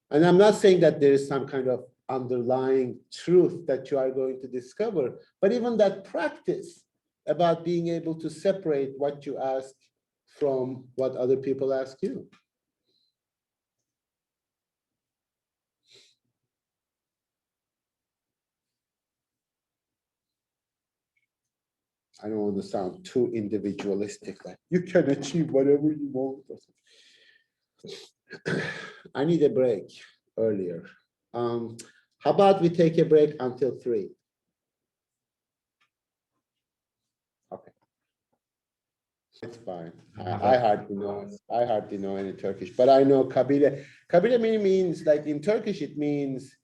And I'm not saying that there is some kind of underlying truth that you are going to discover, but even that practice about being able to separate what you ask from what other people ask you. I don't want to sound too individualistic, like you can achieve whatever you want. I need a break earlier. How about we take a break until 3? Okay. It's fine. I hardly know any Turkish, but I know kabile. Kabile means like in Turkish, it means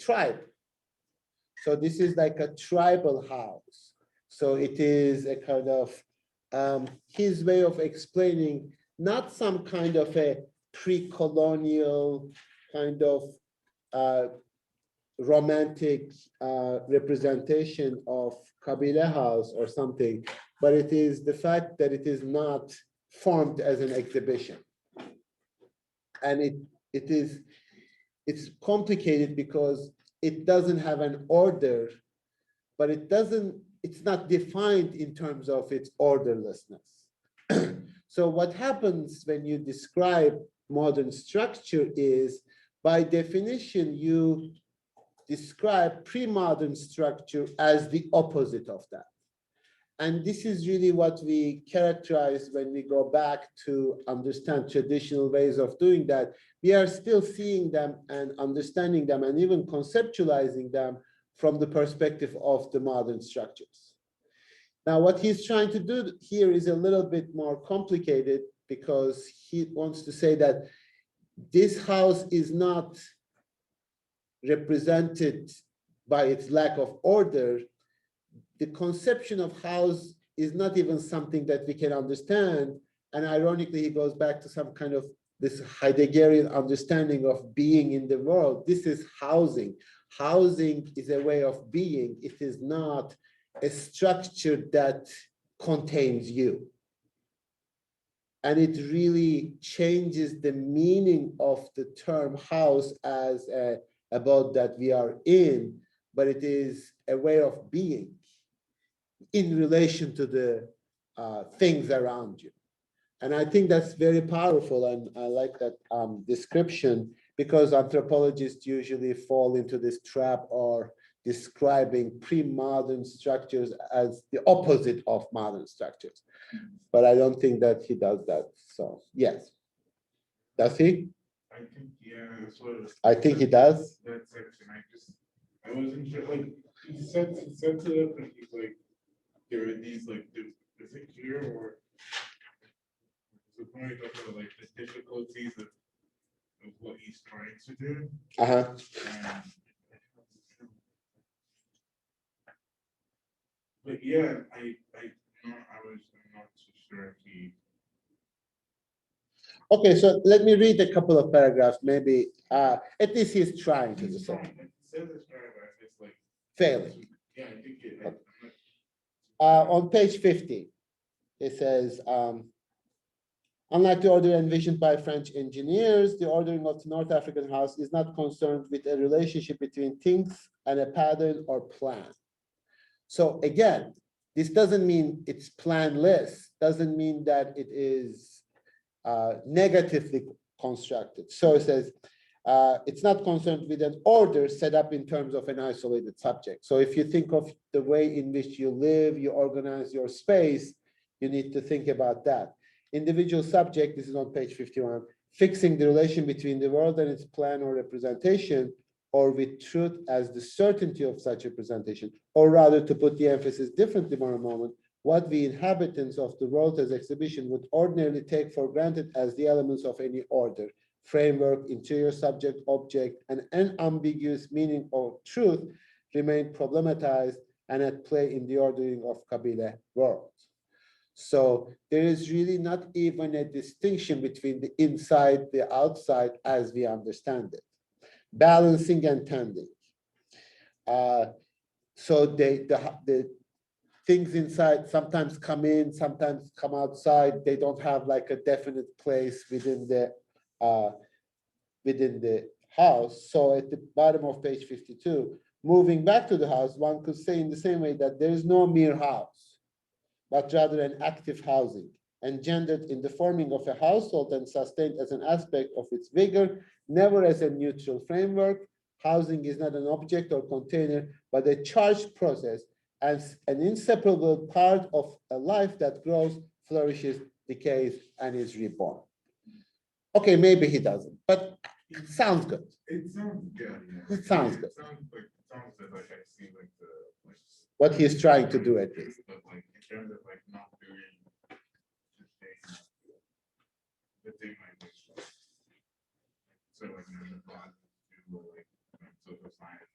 tribe. So this is like a tribal house. So it is a kind of his way of explaining not some kind of a pre-colonial kind of romantic representation of Kabile house or something, but it is the fact that it is not formed as an exhibition. And it's complicated because it doesn't have an order, but it's not defined in terms of its orderlessness. So what happens when you describe modern structure is, by definition, you describe pre-modern structure as the opposite of that. And this is really what we characterize when we go back to understand traditional ways of doing that. We are still seeing them and understanding them and even conceptualizing them from the perspective of the modern structures. Now, what he's trying to do here is a little bit more complicated because he wants to say that this house is not represented by its lack of order. The conception of house is not even something that we can understand. And ironically, he goes back to some kind of this Heideggerian understanding of being in the world. This is housing. Housing is a way of being. It is not a structure that contains you. And it really changes the meaning of the term house as a abode that we are in, but it is a way of being in relation to the things around you. And I think that's very powerful. And I like that description because anthropologists usually fall into this trap or describing pre-modern structures as the opposite of modern structures. But I don't think that he does that. So yes. Does he? I think, yeah, that's what. I think he does. That section, I wasn't sure, like, he sets it up and he's like, there are these, like, is it clear or? The point of like the difficulties of what he's trying to do. But yeah, I'm not so sure if he. Okay, so let me read a couple of paragraphs. Maybe at least he's trying to do so. It says it's trying, but it's like Failing. Yeah, I think it. On page 50, it says, Unlike the order envisioned by French engineers, the ordering of the North African house is not concerned with a relationship between things and a pattern or plan. So again, this doesn't mean it's planless, doesn't mean that it is negatively constructed. So it says, it's not concerned with an order set up in terms of an isolated subject. So if you think of the way in which you live, you organize your space, you need to think about that. Individual subject, this is on page 51, fixing the relation between the world and its plan or representation, or with truth as the certainty of such representation, or rather, to put the emphasis differently for a moment, what we inhabitants of the world as exhibition would ordinarily take for granted as the elements of any order, framework, interior subject, object, and unambiguous meaning of truth remain problematized and at play in the ordering of Kabyle world. So there is really not even a distinction between the inside, the outside, as we understand it. Balancing and tending. So the things inside sometimes come in, sometimes come outside. They don't have like a definite place within the house. So at the bottom of page 52, moving back to the house, one could say in the same way that there is no mere house, but rather an active housing, engendered in the forming of a household and sustained as an aspect of its vigor, never as a neutral framework. Housing is not an object or container, but a charged process as an inseparable part of a life that grows, flourishes, decays, and is reborn. Okay, maybe he doesn't, but it sounds good. It sounds good. It sounds good. It sounds like I see like the like, What he's trying to do at least. but like in terms of like not doing the thing like this. So like there's a lot to do like social science.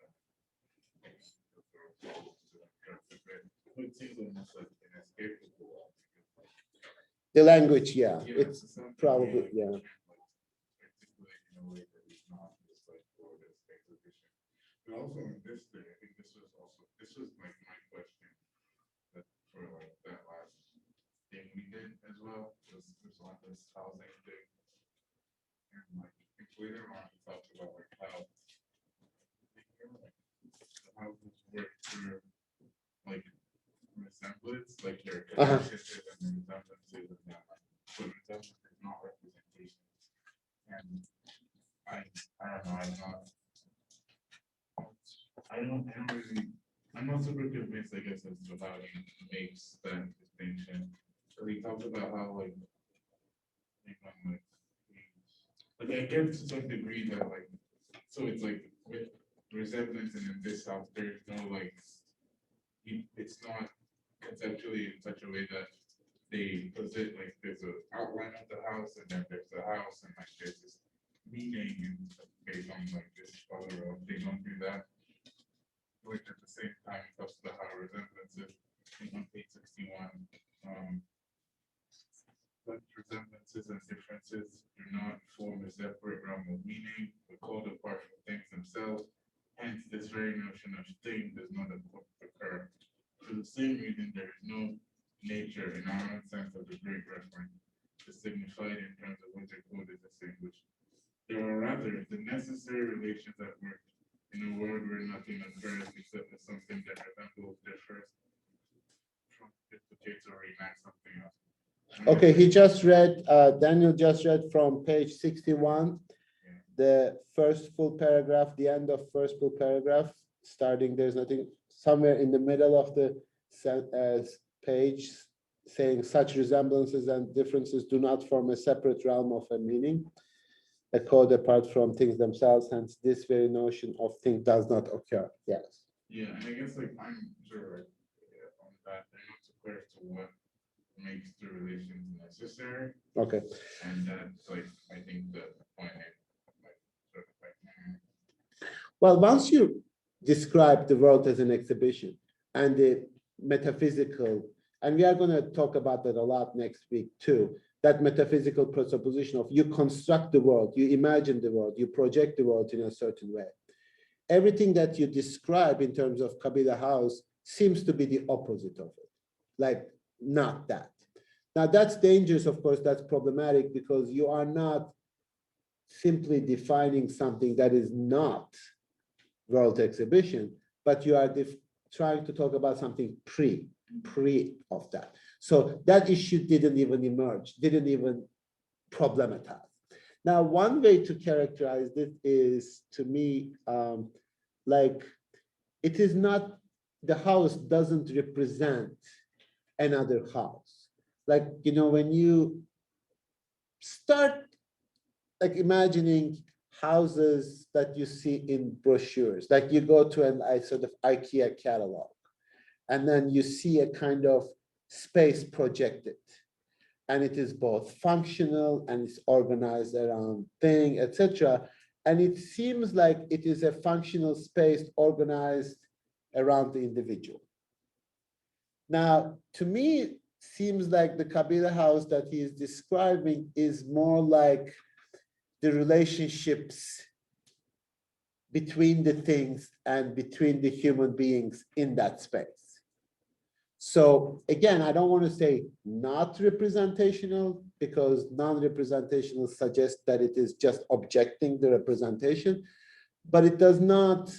It seems almost like inescapable. The language, yeah, Yeah, it's something probably, like, yeah. articulate in a way that is not just like for this exhibition. But also in this thing, I think this was like my question that for like that last thing we did as well, was on this housing thing. And like later on, we talked about like how the houses work through like resemblance, like their connections and resemblances and that. But resemblance is not representation. And I don't know, I'm not super convinced, I guess, as to how he makes that distinction. So he talks about how like I get to some degree that like, so it's like with resemblance and in this house, there's no like, it's not conceptually in such a way that they present like there's an outline of the house and then there's the house and like there's this meaning and based on like this color, they don't do that. Which at the same time talks about how resemblances on page 61, but resemblances and differences do not form a separate realm of meaning, but called apart from things themselves. Hence, this very notion of thing does not occur. For the same reason, there is no nature in our own sense of the great reference to signify it in terms of which a code is distinguished. There are rather the necessary relations at work in a world where nothing occurs except as something that resembles, differs, duplicates, or reenacts something else. Okay, he just read, Daniel just read from page 61, the first full paragraph, the end of first full paragraph, starting, there's nothing, somewhere in the middle of the page, saying such resemblances and differences do not form a separate realm of a meaning, a code apart from things themselves, hence this very notion of thing does not occur, yes. Yeah, and I guess like I'm sure on that, I'm not so clear to what makes the relations necessary. Okay. And that's like, I think the point like sort of like, Well, once you describe the world as an exhibition and the metaphysical, and we are going to talk about that a lot next week too, that metaphysical presupposition of you construct the world, you imagine the world, you project the world in a certain way. Everything that you describe in terms of Kabyle house seems to be the opposite of it, like not that. Now that's dangerous, of course, that's problematic because you are not simply defining something that is not world exhibition, but you are trying to talk about something pre of that. So that issue didn't even emerge, didn't even problematize. Now, one way to characterize it is, to me, like it is not, the house doesn't represent another house. Like, you know, when you start like imagining houses that you see in brochures, like you go to an sort of IKEA catalog, and then you see a kind of space projected, and it is both functional and it's organized around thing, etc. And it seems like it is a functional space organized around the individual. Now, to me, it seems like the Kabila house that he is describing is more like the relationships between the things and between the human beings in that space. So again, I don't want to say not representational, because non-representational suggests that it is just objecting the representation, but it does not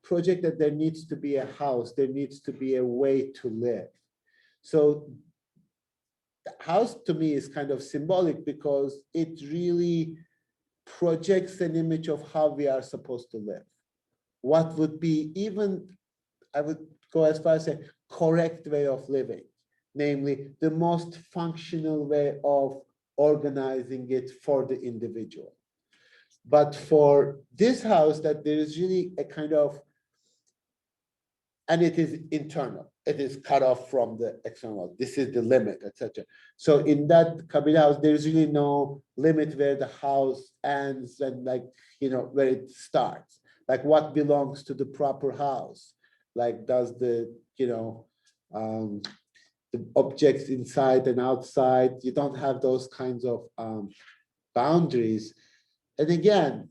project that there needs to be a house, there needs to be a way to live. So the house to me is kind of symbolic because it really projects an image of how we are supposed to live. What would be, even, I would go as far as say, correct way of living, namely the most functional way of organizing it for the individual. But for this house, that there is really a kind of, and it is internal, it is cut off from the external, this is the limit, etc. So in that Kabila house, there's really no limit where the house ends and, like, you know, where it starts, like what belongs to the proper house, like does the, you know, the objects inside and outside, you don't have those kinds of boundaries. And again,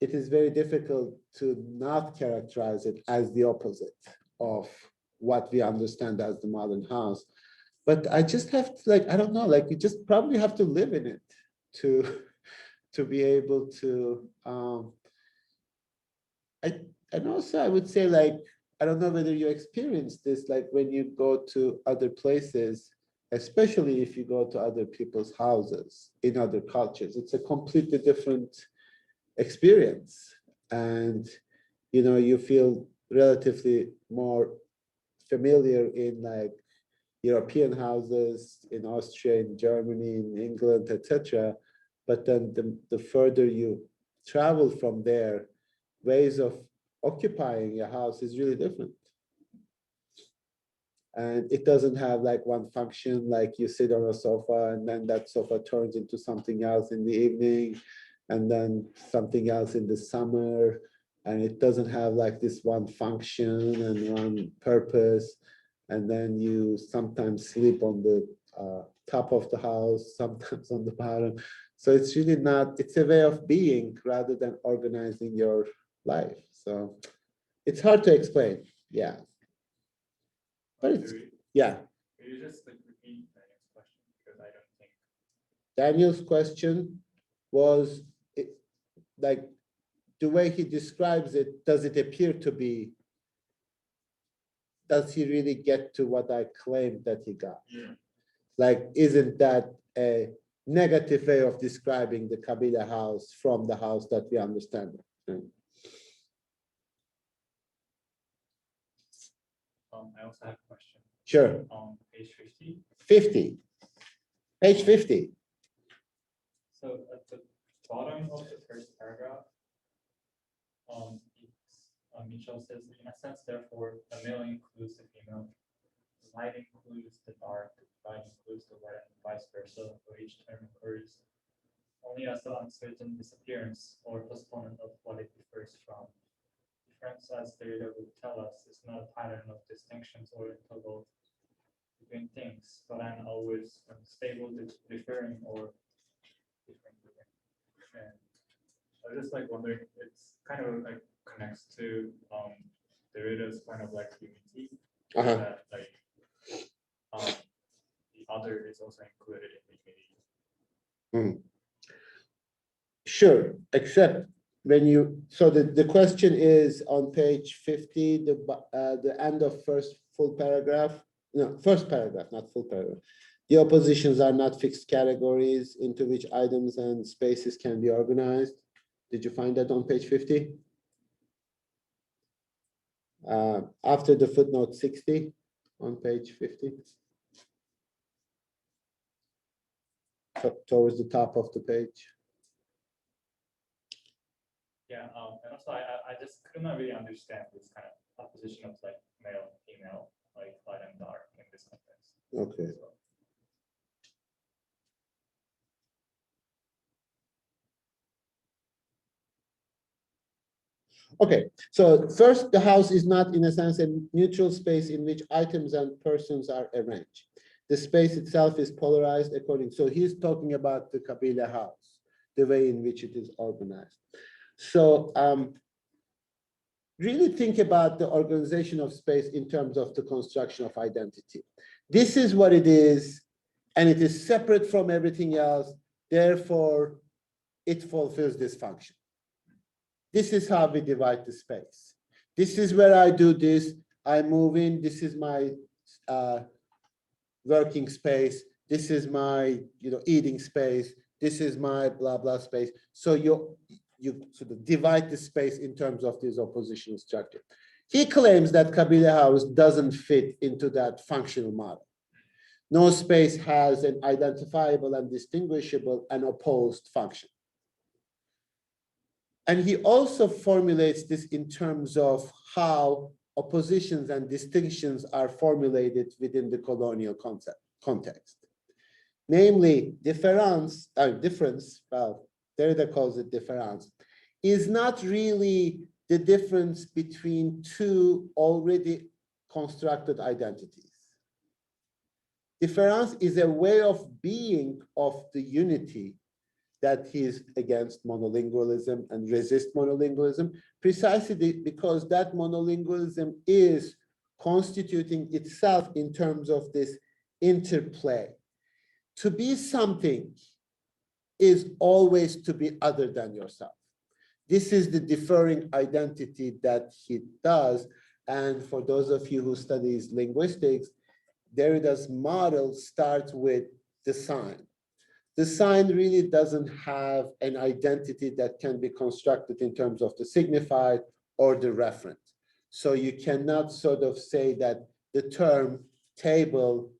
it is very difficult to not characterize it as the opposite of what we understand as the modern house. But I just have to, like, I don't know, like you just probably have to live in it to be able to, and also I would say, like, I don't know whether you experience this, like when you go to other places, especially if you go to other people's houses in other cultures, it's a completely different experience. And, you know, you feel relatively more familiar in like European houses, in Austria, in Germany, in England, etc. But then the further you travel from there, ways of occupying a house is really different. And it doesn't have like one function, like you sit on a sofa and then that sofa turns into something else in the evening, and then something else in the summer. And it doesn't have like this one function and one purpose. And then you sometimes sleep on the top of the house, sometimes on the bottom. So it's really not, it's a way of being rather than organizing your life. So it's hard to explain, yeah. But it's, yeah. Can you just like repeat Daniel's question, because I don't think. Daniel's question was, like, the way he describes it, does it appear to be, does he really get to what I claimed that he got? Yeah. Like, isn't that a negative way of describing the Kabila house from the house that we understand? I also have a question. Sure. On page 50. 50. Page 50. So at the bottom of the first paragraph, Michel says, in a sense, therefore, the male includes the female, the light includes the dark, the light includes the wet, and vice versa, for each term occurs only as the uncertain disappearance or postponement of what it differs from. Difference, as the reader would tell us, is not a pattern of distinctions or interval between things, but an always stable differing or different. And I was just like wondering, it's kind of like connects to Derrida's kind of like unity, that like other is also included in the unity. Sure, except when you, so the question is on page 50, the end of first full paragraph, no, first paragraph, not full paragraph. The oppositions are not fixed categories into which items and spaces can be organized. Did you find that on page 50? After the footnote 60 on page 50. Towards the top of the page. Yeah, and also I just could not really understand this kind of opposition of like male and female, like light and dark in this context. Okay. So, Okay, so first, the house is not, in a sense, a neutral space in which items and persons are arranged. The space itself is polarized according, so he's talking about the Kabila house, the way in which it is organized. So really think about the organization of space in terms of the construction of identity. This is what it is, and it is separate from everything else, therefore it fulfills this function. This is how we divide the space. This is where I do this, I move in, this is my working space, this is my eating space, this is my blah blah space. So you sort of divide the space in terms of this oppositional structure. He claims that Kabila house doesn't fit into that functional model. No space has an identifiable and distinguishable and opposed function. And he also formulates this in terms of how oppositions and distinctions are formulated within the colonial context. Namely, difference, well, Derrida calls it difference, is not really the difference between two already constructed identities. Difference is a way of being of the unity that he is against monolingualism and resist monolingualism, precisely because that monolingualism is constituting itself in terms of this interplay. To be something is always to be other than yourself. This is the differing identity that he does. And for those of you who studies linguistics, Derrida's model starts with the sign. The sign really doesn't have an identity that can be constructed in terms of the signified or the referent. So you cannot sort of say that the term table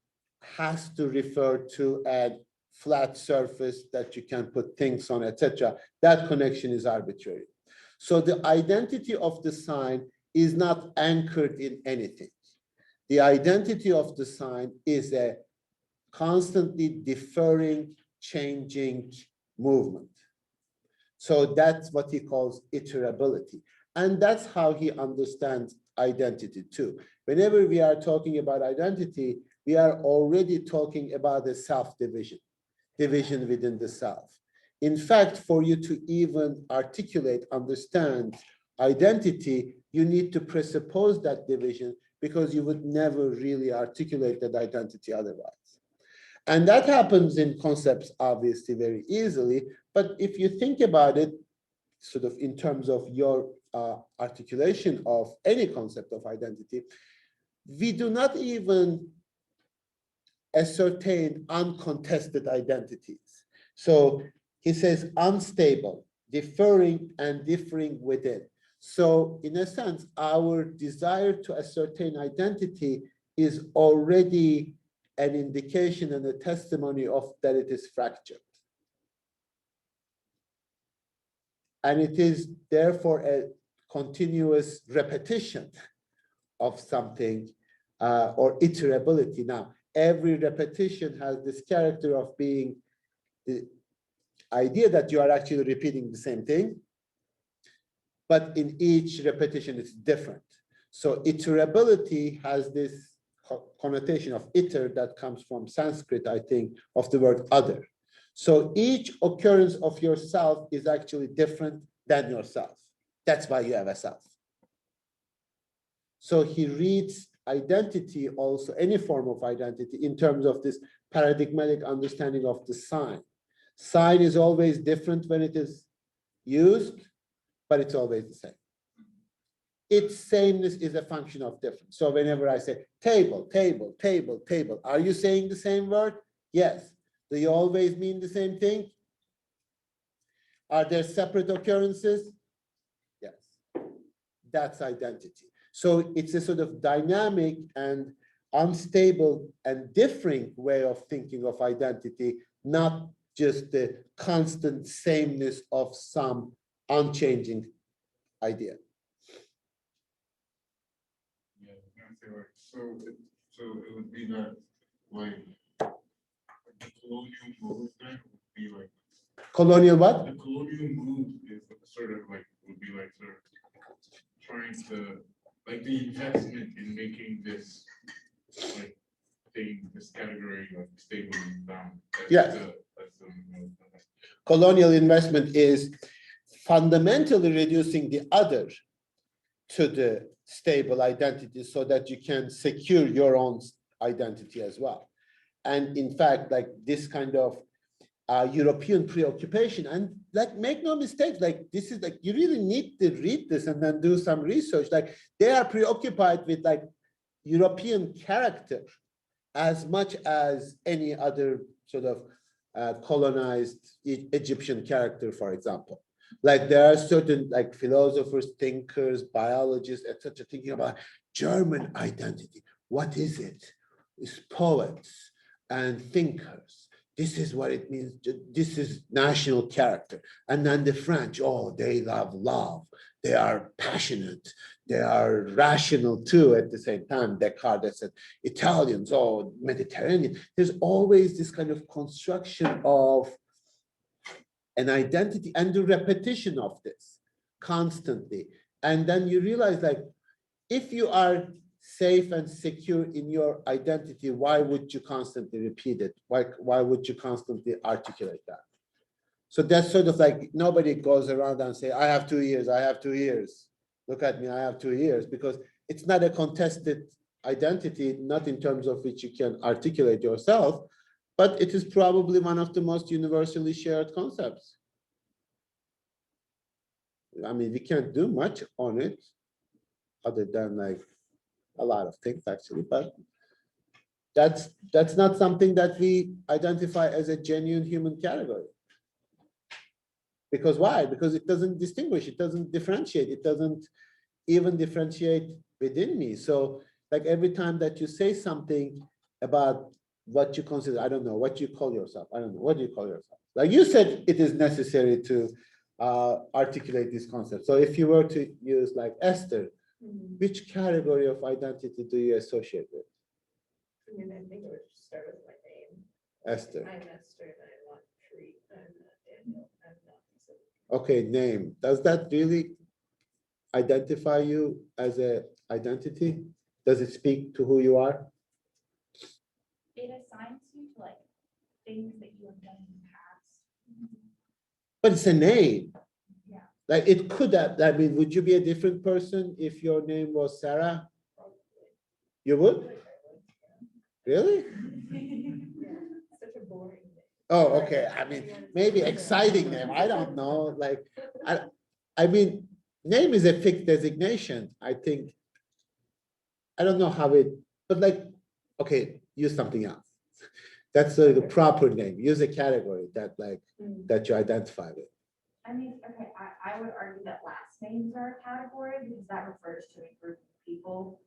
has to refer to a flat surface that you can put things on, etc. That connection is arbitrary. So the identity of the sign is not anchored in anything. The identity of the sign is a constantly differing, changing movement. So that's what he calls iterability. And that's how he understands identity too. Whenever we are talking about identity, we are already talking about a self-division, division within the self. In fact, for you to even articulate, understand identity, you need to presuppose that division because you would never really articulate that identity otherwise. And that happens in concepts, obviously, very easily. But if you think about it, sort of in terms of your articulation of any concept of identity, we do not even ascertain uncontested identities. So he says unstable, differing and differing within. So in a sense, our desire to ascertain identity is already an indication and a testimony of that it is fractured. And it is therefore a continuous repetition of something or iterability. Now, every repetition has this character of being the idea that you are actually repeating the same thing, but in each repetition it's different. So iterability has this connotation of iter that comes from Sanskrit, I think, of the word other. So each occurrence of yourself is actually different than yourself. That's why you have a self. So he reads identity also, any form of identity, in terms of this paradigmatic understanding of the sign. Sign is always different when it is used, but it's always the same. Its sameness is a function of difference. So whenever I say table, table, table, table, are you saying the same word? Yes. Do you always mean the same thing? Are there separate occurrences? Yes. That's identity. So it's a sort of dynamic and unstable and differing way of thinking of identity, not just the constant sameness of some unchanging idea. Yeah, I was gonna say like, so it would be that like the colonial movement would be like Colonial what? the colonial move is sort of like would be like sort of trying to like the investment in making this like thing, this category like stable and bound. Yes. Colonial investment is fundamentally reducing the other to the stable identity so that you can secure your own identity as well. And in fact, like this kind of European preoccupation, and like make no mistake, like this is like you really need to read this and then do some research. Like they are preoccupied with like European character as much as any other sort of colonized Egyptian character, for example. Like there are certain like philosophers, thinkers, biologists, etc., thinking about German identity. What is it? It's poets and thinkers. This is what it means. This is national character. And then the French, oh, they love love. They are passionate. They are rational too at the same time. Descartes said, Italians, oh, Mediterranean. There's always this kind of construction of an identity and the repetition of this constantly. And then you realize like, if you are safe and secure in your identity, why would you constantly repeat it? Why would you constantly articulate that? So that's sort of like nobody goes around and say, I have 2 years, I have 2 years. Look at me, I have 2 years, because it's not a contested identity, not in terms of which you can articulate yourself, but it is probably one of the most universally shared concepts. I mean, we can't do much on it other than like a lot of things actually, but that's not something that we identify as a genuine human category. Because why? Because it doesn't distinguish, it doesn't differentiate, it doesn't even differentiate within me. So like every time that you say something about what you consider, I don't know, what you call yourself, I don't know, what do you call yourself? Like you said, it is necessary to articulate this concept. So if you were to use like Esther, which category of identity do you associate with? I mean, I think it would start with my name. Esther. I'm Esther and I want treat. I'm not Daniel. I'm not. Okay, name. Does that really identify you as a identity? Does it speak to who you are? It assigns you to like things that you have done in the past. But it's a name. Yeah. Like it could have, I mean, would you be a different person if your name was Sarah? You would? Really? Such a boring name. Oh, okay. I mean, maybe exciting name. I don't know. Like, I mean, name is a fixed designation. I think, I don't know how it, but like, okay, use something else. That's the proper name. Use a category that like, that you identify with. I mean, okay, I would argue that last names are a category because that refers to a group of people.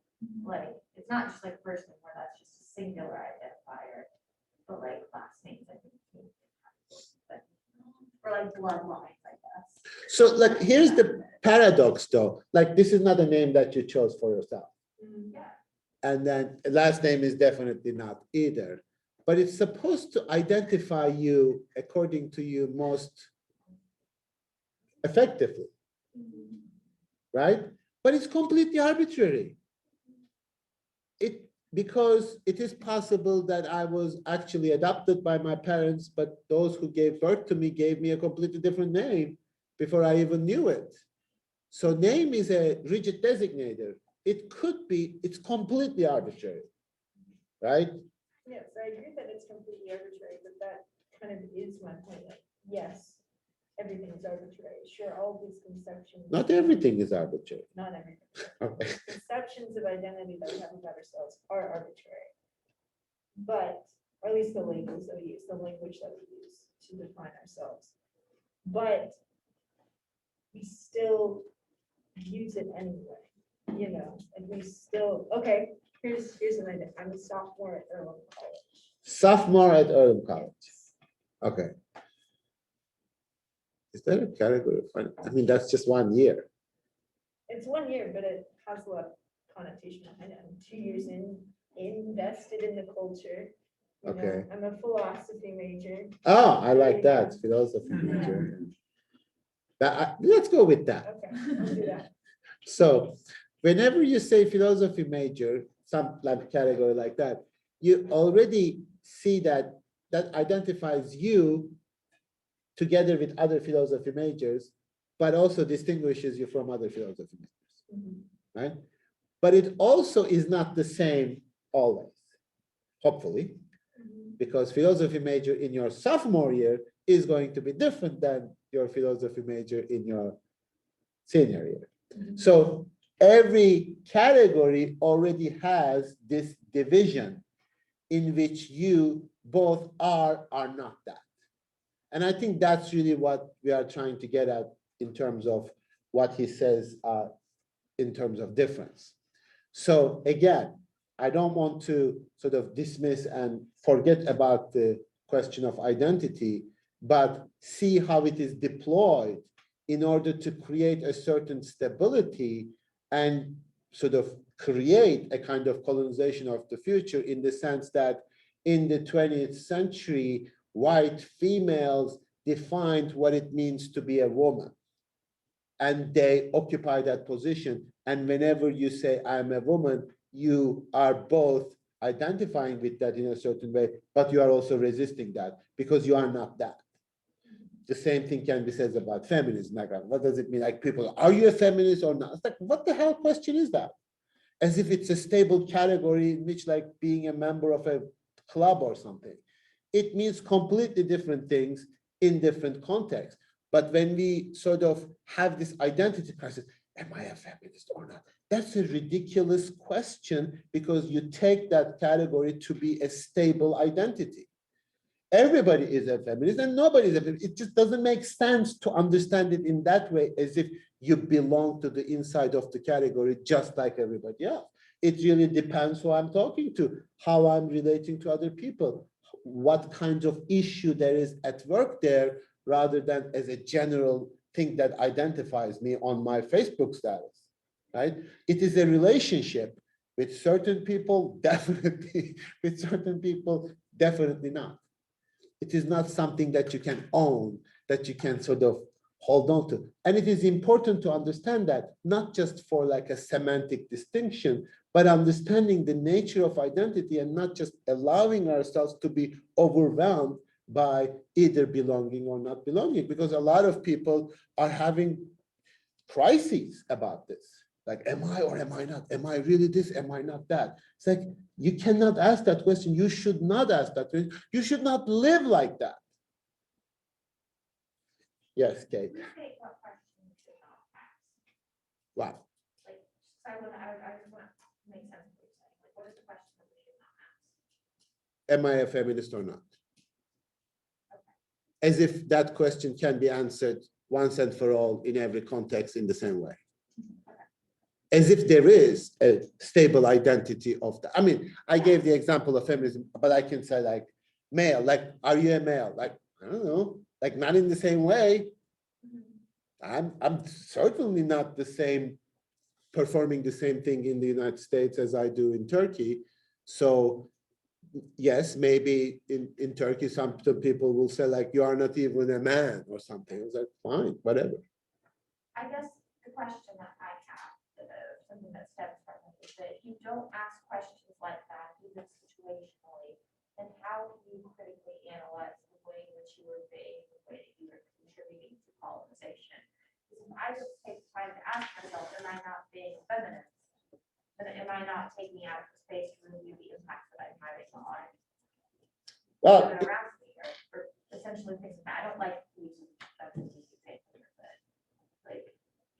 Like, it's not just like first name where that's just a singular identifier, but like last names, I think. Or like bloodlines, I guess. So like, here's the paradox though. Like, this is not a name that you chose for yourself. Yeah. And then last name is definitely not either. But it's supposed to identify you according to you most effectively, right? But it's completely arbitrary. Because it is possible that I was actually adopted by my parents, but those who gave birth to me gave me a completely different name before I even knew it. So name is a rigid designator. It could be, it's completely arbitrary, right? Yes, I agree that it's completely arbitrary, but that kind of is my point. Like, yes, everything is arbitrary. Sure, all these conceptions. Not everything is arbitrary. Not everything. Okay. Conceptions of identity that we have about ourselves are arbitrary. But, or at least the labels that we use, the language that we use to define ourselves. But we still use it anyway, you know, and we still, okay, here's an idea. I'm a sophomore at Earlham College. Sophomore at Earlham College. Okay. Is that a category? I mean, that's just 1 year. It's 1 year, but it has a lot of connotation behind it. I'm 2 years invested in the culture. You know, Okay. I'm a philosophy major. Oh, I like that, philosophy major. Let's go with that. Okay, I'll do that. So whenever you say philosophy major, some like category like that, you already see that that identifies you together with other philosophy majors, but also distinguishes you from other philosophy majors, Mhm. right? But it also is not the same always, hopefully, because philosophy major in your sophomore year is going to be different than your philosophy major in your senior year. So every category already has this division in which you both are not that. And I think that's really what we are trying to get at in terms of what he says in terms of difference. So again, I don't want to sort of dismiss and forget about the question of identity, but see how it is deployed in order to create a certain stability and sort of create a kind of colonization of the future, in the sense that in the 20th century, white females defined what it means to be a woman. And they occupy that position. And whenever you say, I'm a woman, you are both identifying with that in a certain way, but you are also resisting that because you are not that. The same thing can be said about feminism. Like, what does it mean? Like, people, are you a feminist or not? It's like, what the hell question is that? As if it's a stable category in which, like, being a member of a club or something. It means completely different things in different contexts. But when we sort of have this identity crisis, am I a feminist or not? That's a ridiculous question, because you take that category to be a stable identity. Everybody is a feminist and nobody is a feminist. It just doesn't make sense to understand it in that way, as if you belong to the inside of the category just like everybody else. It really depends who I'm talking to, how I'm relating to other people, what kind of issue there is at work there, rather than as a general thing that identifies me on my Facebook status, right? It is a relationship with certain people, definitely, with certain people, definitely not. It is not something that you can own, that you can sort of hold on to. And it is important to understand that, not just for like a semantic distinction, but understanding the nature of identity and not just allowing ourselves to be overwhelmed by either belonging or not belonging, because a lot of people are having crises about this. Like, am I or am I not? Am I really this? Am I not that? It's like, you cannot ask that question. You should not ask that question. You should not live like that. Yes, Kate. You state what question you should not ask. Wow. Like, I just want to make sense of what you're saying. Like, what is the question that we should not ask? Am I a feminist or not? As if that question can be answered once and for all in every context in the same way. As if there is a stable identity of that. I mean, I gave the example of feminism, but I can say like male, like, are you a male? Like, I don't know, like not in the same way. I'm certainly not the same, performing the same thing in the United States as I do in Turkey. So yes, maybe in Turkey, some people will say like, you are not even a man or something. I was like, fine, whatever. I guess the question that I have, something that stems from it, is that if you don't ask questions like that, even situationally, then how can you critically analyze the way in which you were being, the way that you were contributing to colonization? Because if I just take time to ask myself, am I not being a feminist? Then am I not taking out the space to review the impacts that I'm having on Well, that around me or essentially things like that. I don't like losing like,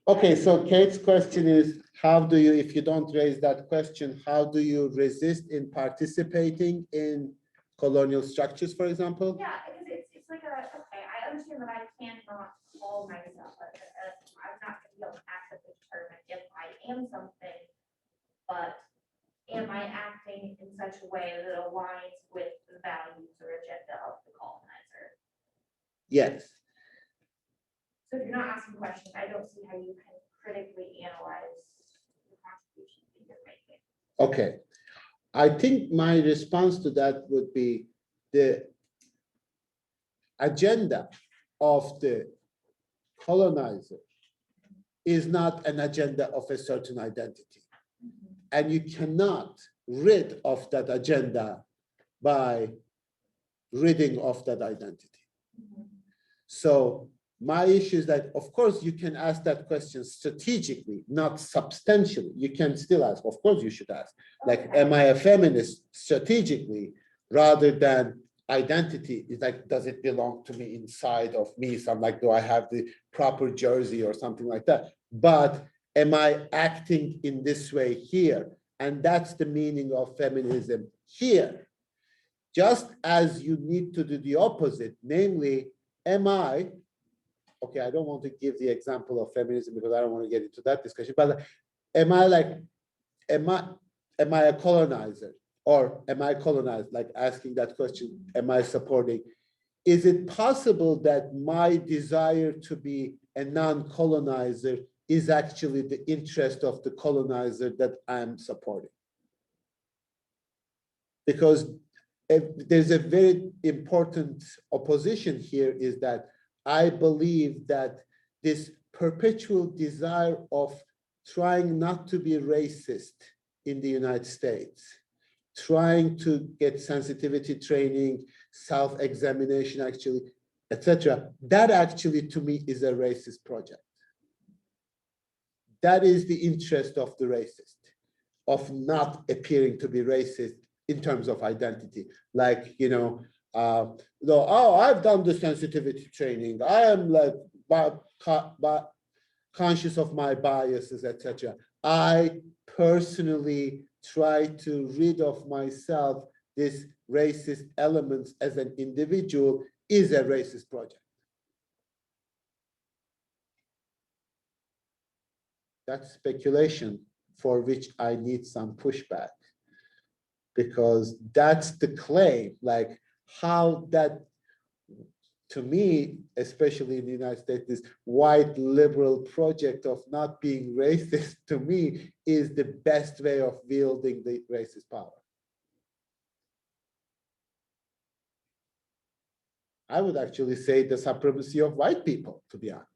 okay, so Kate's question is, how do you, if you don't raise that question, how do you resist in participating in colonial structures, for example? yeah, because it's like okay, I understand that I cannot call myself, I'm not gonna be able to accurately determine if I am something, but am I acting in such a way that aligns with the values or agenda of the colonizer? Yes. So if you're not asking questions, I don't see how you can critically analyze the contribution that you're making. Okay. I think my response to that would be the agenda of the colonizer is not an agenda of a certain identity. And you cannot rid of that agenda by ridding of that identity. So my issue is that, of course, you can ask that question strategically, not substantially. You can still ask, of course, you should ask. Like, am I a feminist strategically rather than identity? Is like, does it belong to me inside of me? So I'm like, do I have the proper jersey or something like that? But am I acting in this way here? And that's the meaning of feminism here. Just as you need to do the opposite, namely, am I, okay, I don't want to give the example of feminism because I don't want to get into that discussion, but am I a colonizer or am I colonized? Like asking that question, am I supporting? Is it possible that my desire to be a non-colonizer is actually the interest of the colonizer that I'm supporting? Because there's a very important opposition here is that I believe that this perpetual desire of trying not to be racist in the United States, trying to get sensitivity training, self-examination actually, etc. That actually to me is a racist project. That is the interest of the racist, of not appearing to be racist in terms of identity. Like, oh, I've done the sensitivity training. I am like conscious of my biases, etc. I personally try to rid of myself this racist elements as an individual is a racist project. That's speculation for which I need some pushback, because that's the claim, like how that, to me, especially in the United States, this white liberal project of not being racist, to me, is the best way of wielding the racist power. I would actually say the supremacy of white people, to be honest.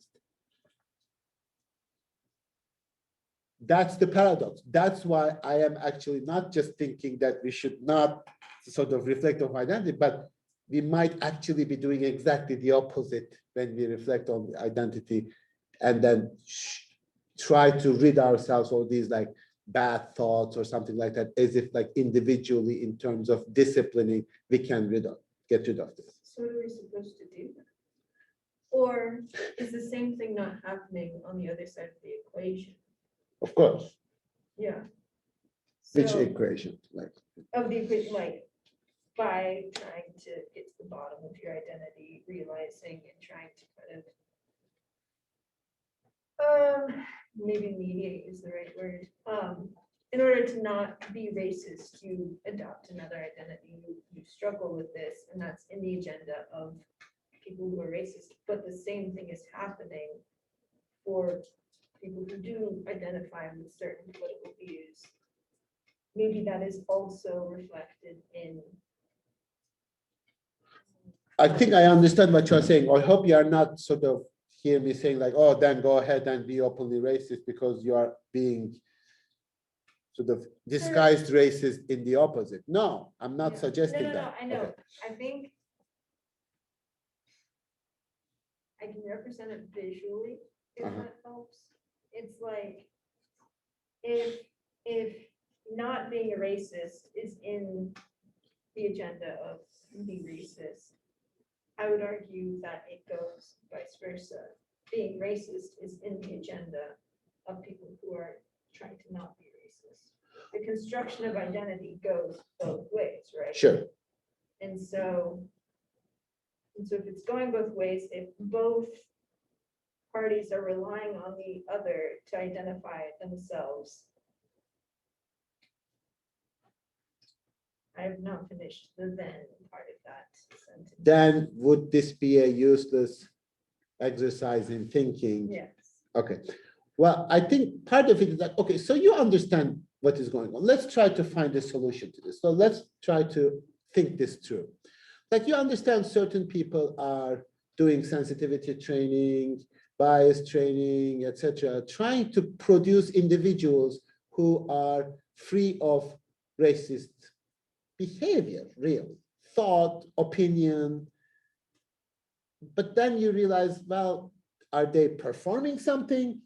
That's the paradox. That's why I am actually not just thinking that we should not sort of reflect on identity, but we might actually be doing exactly the opposite when we reflect on the identity and then try to rid ourselves of these like bad thoughts or something like that, as if like individually in terms of disciplining, we can get rid of this. So what are we supposed to do? Or is the same thing not happening on the other side of the equation? Of course. Yeah. Which So, equation? Like of the equation, like by trying to get to the bottom of your identity, realizing and trying to kind of maybe mediate is the right word. In order to not be racist, you adopt another identity. You struggle with this, and that's in the agenda of people who are racist. But the same thing is happening for people who do identify with certain political views. Maybe that is also reflected in. I think I understand what you're saying. I hope you are not sort of hear me saying like, oh, then go ahead and be openly racist because you are being sort of disguised racist in the opposite. No, I'm not suggesting No, that. I know. Okay. I think I can represent it visually if that helps. It's like if not being a racist is in the agenda of be racist, I would argue that it goes vice versa. Being racist is in the agenda of people who are trying to not be racist. The construction of identity goes both ways, right? Sure. And so if it's going both ways, if both parties are relying on the other to identify themselves. I have not finished the then part of that sentence. Then would this be a useless exercise in thinking? Yes. Okay. Well, I think part of it is that, okay, so you understand what is going on. Let's try to find a solution to this. So let's try to think this through. Like, you understand certain people are doing sensitivity training, bias training, etc., trying to produce individuals who are free of racist behavior, real thought, opinion. But then you realize, well, are they performing something?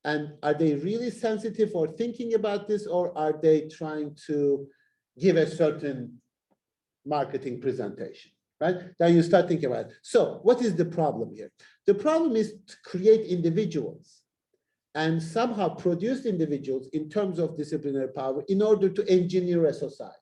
And are they really sensitive or thinking about this? Or are they trying to give a certain marketing presentation, right? Then you start thinking about it. So what is the problem here? The problem is to create individuals and somehow produce individuals in terms of disciplinary power in order to engineer a society.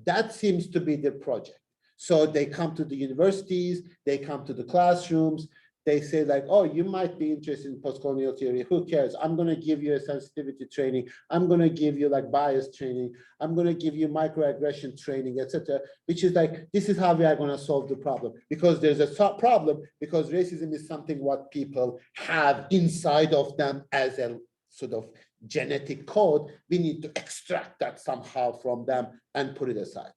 That seems to be the project. So they come to the universities, they come to the classrooms, they say like, oh, you might be interested in postcolonial theory, who cares? I'm gonna give you a sensitivity training, I'm gonna give you like bias training, I'm gonna give you microaggression training, etc., which is like, this is how we are gonna solve the problem. Because there's a problem, because racism is something what people have inside of them as a sort of genetic code, we need to extract that somehow from them and put it aside.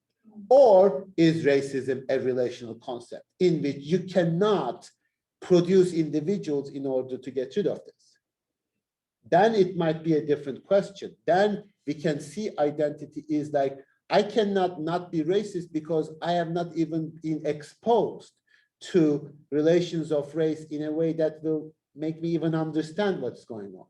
Or is racism a relational concept in which you cannot produce individuals in order to get rid of this? Then it might be a different question. Then we can see identity is like, I cannot not be racist because I have not even been exposed to relations of race in a way that will make me even understand what's going on.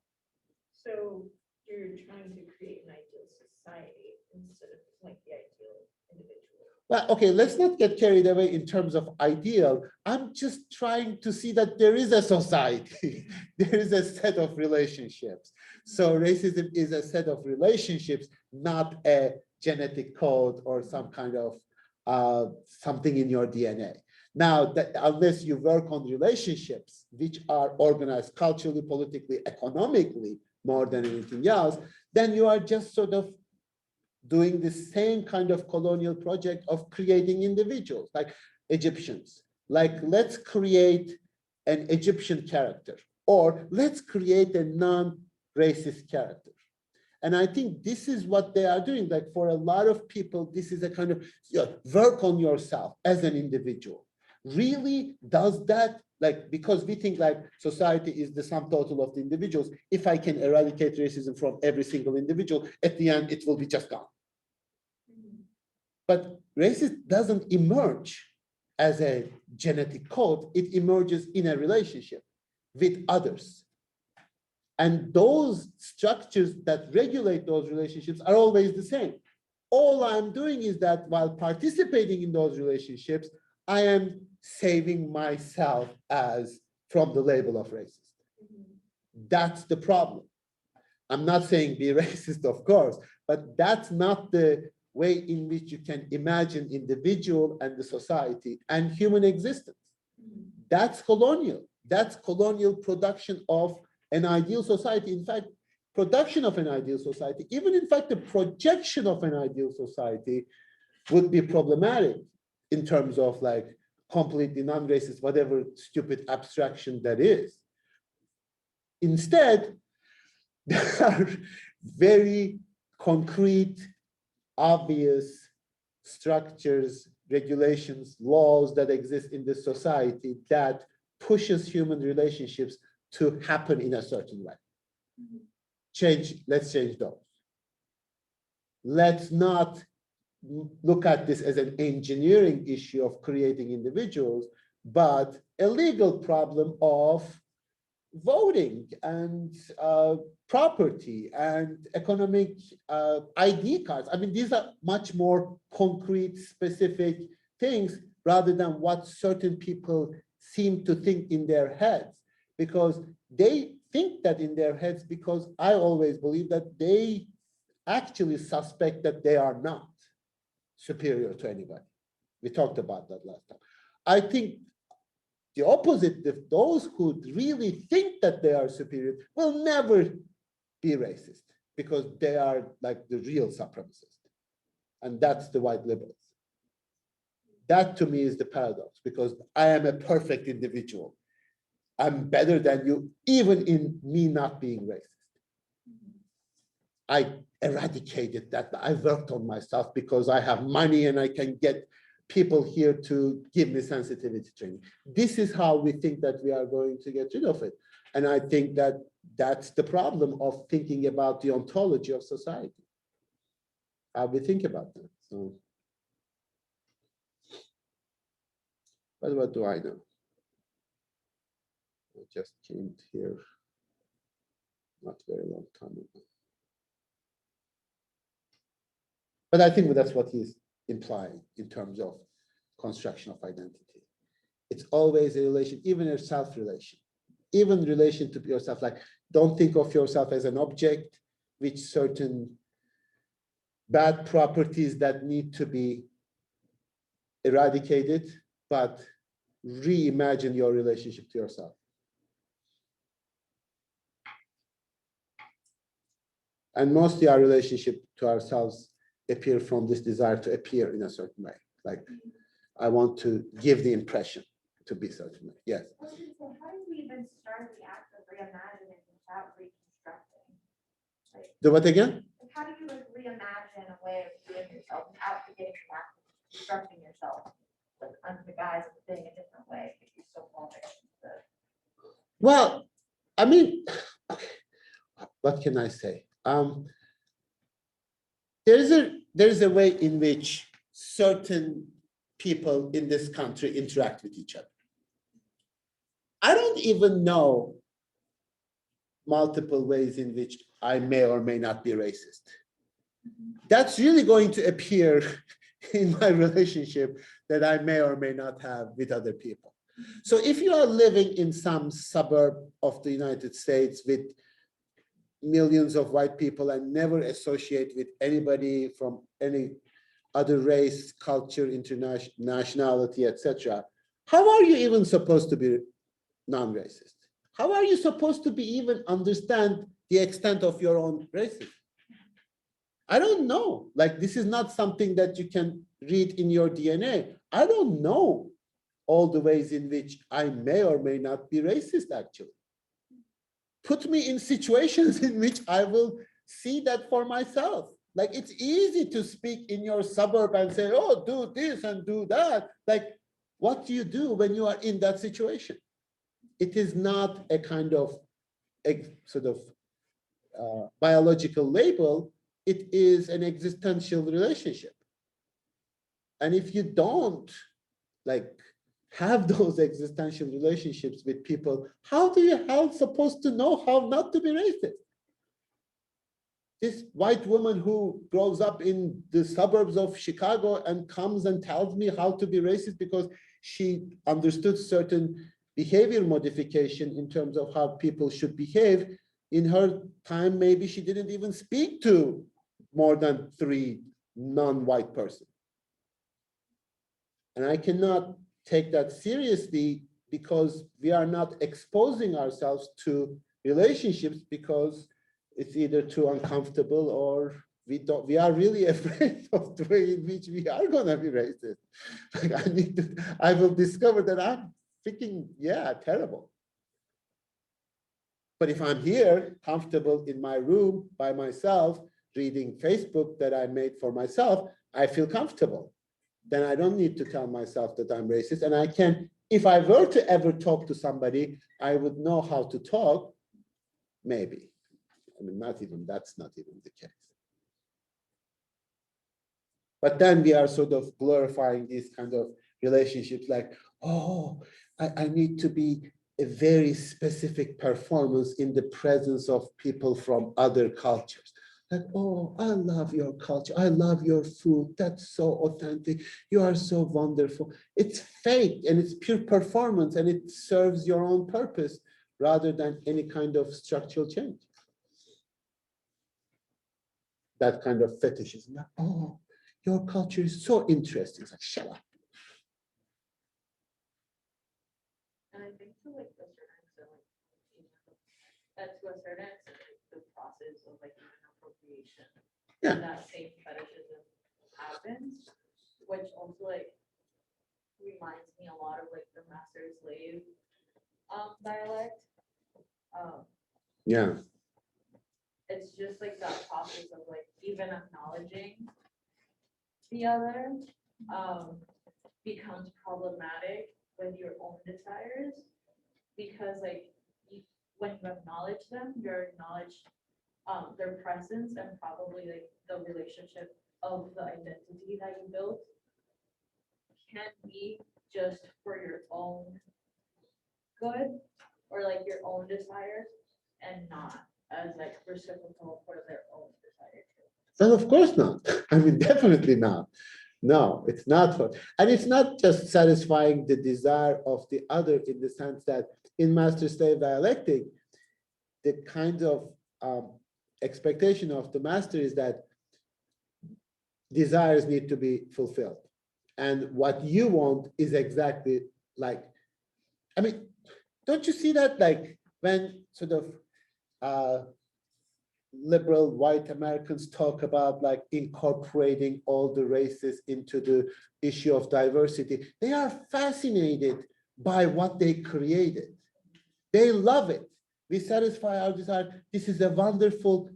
So you're trying to create an ideal society instead of like the ideal individual. Well, okay, let's not get carried away in terms of ideal. I'm just trying to see that there is a society. There is a set of relationships. So racism is a set of relationships, not a genetic code or some kind of something in your DNA. Now, that unless you work on relationships, which are organized culturally, politically, economically, more than anything else, then you are just sort of doing the same kind of colonial project of creating individuals, like Egyptians. Like, let's create an Egyptian character, or let's create a non-racist character. And I think this is what they are doing. Like, for a lot of people, this is a kind of, you know, work on yourself as an individual. Really does that, like, because we think like society is the sum total of the individuals. If I can eradicate racism from every single individual, at the end, it will be just gone. But racism doesn't emerge as a genetic code. It emerges in a relationship with others. And those structures that regulate those relationships are always the same. All I'm doing is that while participating in those relationships, I am saving myself as from the label of racist. That's the problem. I'm not saying be racist, of course, but that's not the way in which you can imagine individual and the society and human existence. That's colonial. That's colonial production of an ideal society. In fact, production of an ideal society, even in fact, the projection of an ideal society would be problematic in terms of like completely non-racist, whatever stupid abstraction that is. Instead, there are very concrete, obvious structures, regulations, laws that exist in this society that pushes human relationships to happen in a certain way. Let's change those. Let's not look at this as an engineering issue of creating individuals, but a legal problem of voting and property and economic ID cards. I mean, these are much more concrete, specific things rather than what certain people seem to think in their heads, because they think that in their heads, because I always believe that they actually suspect that they are not superior to anybody. We talked about that last time. I think the opposite, those who really think that they are superior will never be racist because they are like the real supremacists. And that's the white liberals. That to me is the paradox, because I am a perfect individual. I'm better than you, even in me not being racist. I eradicated that. I worked on myself because I have money and I can get people here to give me sensitivity training. This is how we think that we are going to get rid of it. And I think that that's the problem of thinking about the ontology of society. How we think about that. So, but what do I know? I just came here not very long time ago. But I think that's what he's implying in terms of construction of identity. It's always a relation, even a self-relation, even relation to yourself. Like, don't think of yourself as an object with certain bad properties that need to be eradicated, but reimagine your relationship to yourself. And mostly our relationship to ourselves appear from this desire to appear in a certain way. Like, I want to give the impression to be certain way. Yes. I was gonna say, how do we even start the act of reimagining without reconstructing? Like, Do what again? like, how do you like reimagine a way of doing yourself without forgetting the act of constructing yourself, like under the guise of being a different way, if you so fall victim to the Well, I mean, what can I say? There's a way in which certain people in this country interact with each other. I don't even know multiple ways in which I may or may not be racist. That's really going to appear in my relationship that I may or may not have with other people. So if you are living in some suburb of the United States with millions of white people and never associate with anybody from any other race, culture, international nationality, etc., how are you even supposed to be non-racist? How are you supposed to be even understand the extent of your own racism? I don't know. Like, this is not something that you can read in your DNA. I don't know all the ways in which I may or may not be racist, actually. Put me in situations in which I will see that for myself. Like, it's easy to speak in your suburb and say, oh, do this and do that. Like, what do you do when you are in that situation? It is not a kind of sort of biological label. It is an existential relationship. And if you don't like have those existential relationships with people, how do you supposed to know how not to be racist? This white woman who grows up in the suburbs of Chicago and comes and tells me how to be racist because she understood certain behavior modification in terms of how people should behave. In her time, maybe she didn't even speak to more than 3 non-white persons. And I cannot take that seriously because we are not exposing ourselves to relationships because it's either too uncomfortable or we are really afraid of the way in which we are gonna be racist. Like, I will discover that I'm freaking, terrible. But if I'm here, comfortable in my room by myself, reading Facebook that I made for myself, I feel comfortable. Then I don't need to tell myself that I'm racist. And I can, if I were to ever talk to somebody, I would know how to talk, maybe. I mean, that's not even the case. But then we are sort of glorifying these kind of relationships like, oh, I need to be a very specific performance in the presence of people from other cultures. Like, oh, I love your culture. I love your food. That's so authentic. You are so wonderful. It's fake and it's pure performance and it serves your own purpose rather than any kind of structural change. That kind of fetishism. Like, oh, your culture is so interesting. It's like, shut up. And I think to like a certain extent, like, you know, that to a certain extent, like, the process of like even appropriation, Yeah. that same fetishism happens, which also like reminds me a lot of like the master slave dialect. Yeah. It's just like that process of like even acknowledging the other becomes problematic with your own desires, because like when you acknowledge them, you're acknowledge their presence and probably like the relationship of the identity that you built can be just for your own good or like your own desires and not as like reciprocal for their own desires. And of course not. I mean, definitely not. No, it's not for, and it's not just satisfying the desire of the other in the sense that in master-slave dialectic, the kind of expectation of the master is that desires need to be fulfilled. And what you want is exactly like, I mean, don't you see that like when sort of liberal white Americans talk about like incorporating all the races into the issue of diversity, they are fascinated by what they created. They love it. We satisfy our desire. This is a wonderful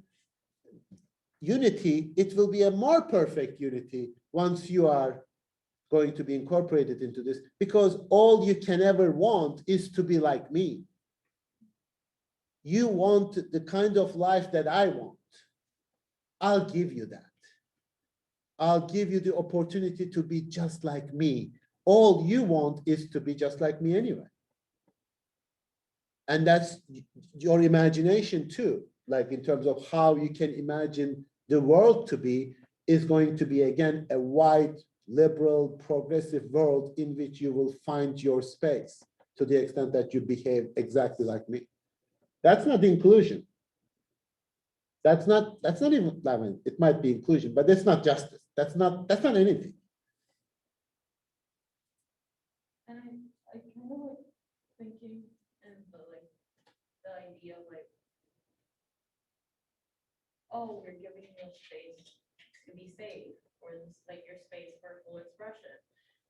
unity. It will be a more perfect unity once you are going to be incorporated into this, because all you can ever want is to be like me. You want the kind of life that I want. I'll give you that. I'll give you the opportunity to be just like me. All you want is to be just like me anyway. And that's your imagination too, like in terms of how you can imagine the world to be, is going to be, again, a wide, liberal, progressive world in which you will find your space to the extent that you behave exactly like me. That's not inclusion. That's not even, I mean, it might be inclusion, but that's not justice. That's not anything. And I kind of like thinking and the idea of like, oh, we're giving you space to be safe, or it's like your space for full expression.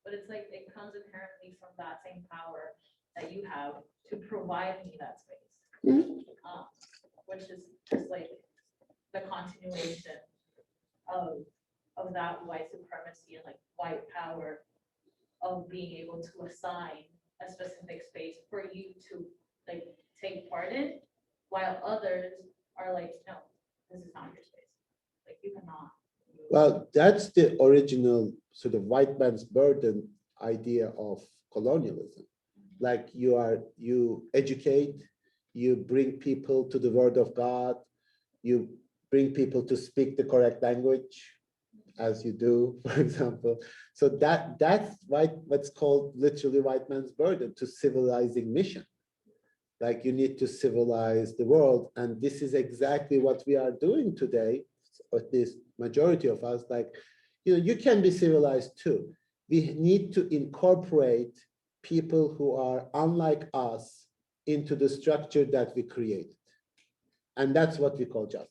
But it's like it comes inherently from that same power that you have to provide me that space. Which is just like the continuation of that white supremacy and like white power of being able to assign a specific space for you to like take part in, while others are like, no, this is not your space. Like you cannot. Well, that's the original sort of white man's burden idea of colonialism. Like you educate, you bring people to the word of God, you bring people to speak the correct language, as you do, for example. So that's what's called literally white man's burden, to civilizing mission. Like you need to civilize the world. And this is exactly what we are doing today, or at least majority of us. Like, you can be civilized too. We need to incorporate people who are unlike us into the structure that we created. And that's what we call justice.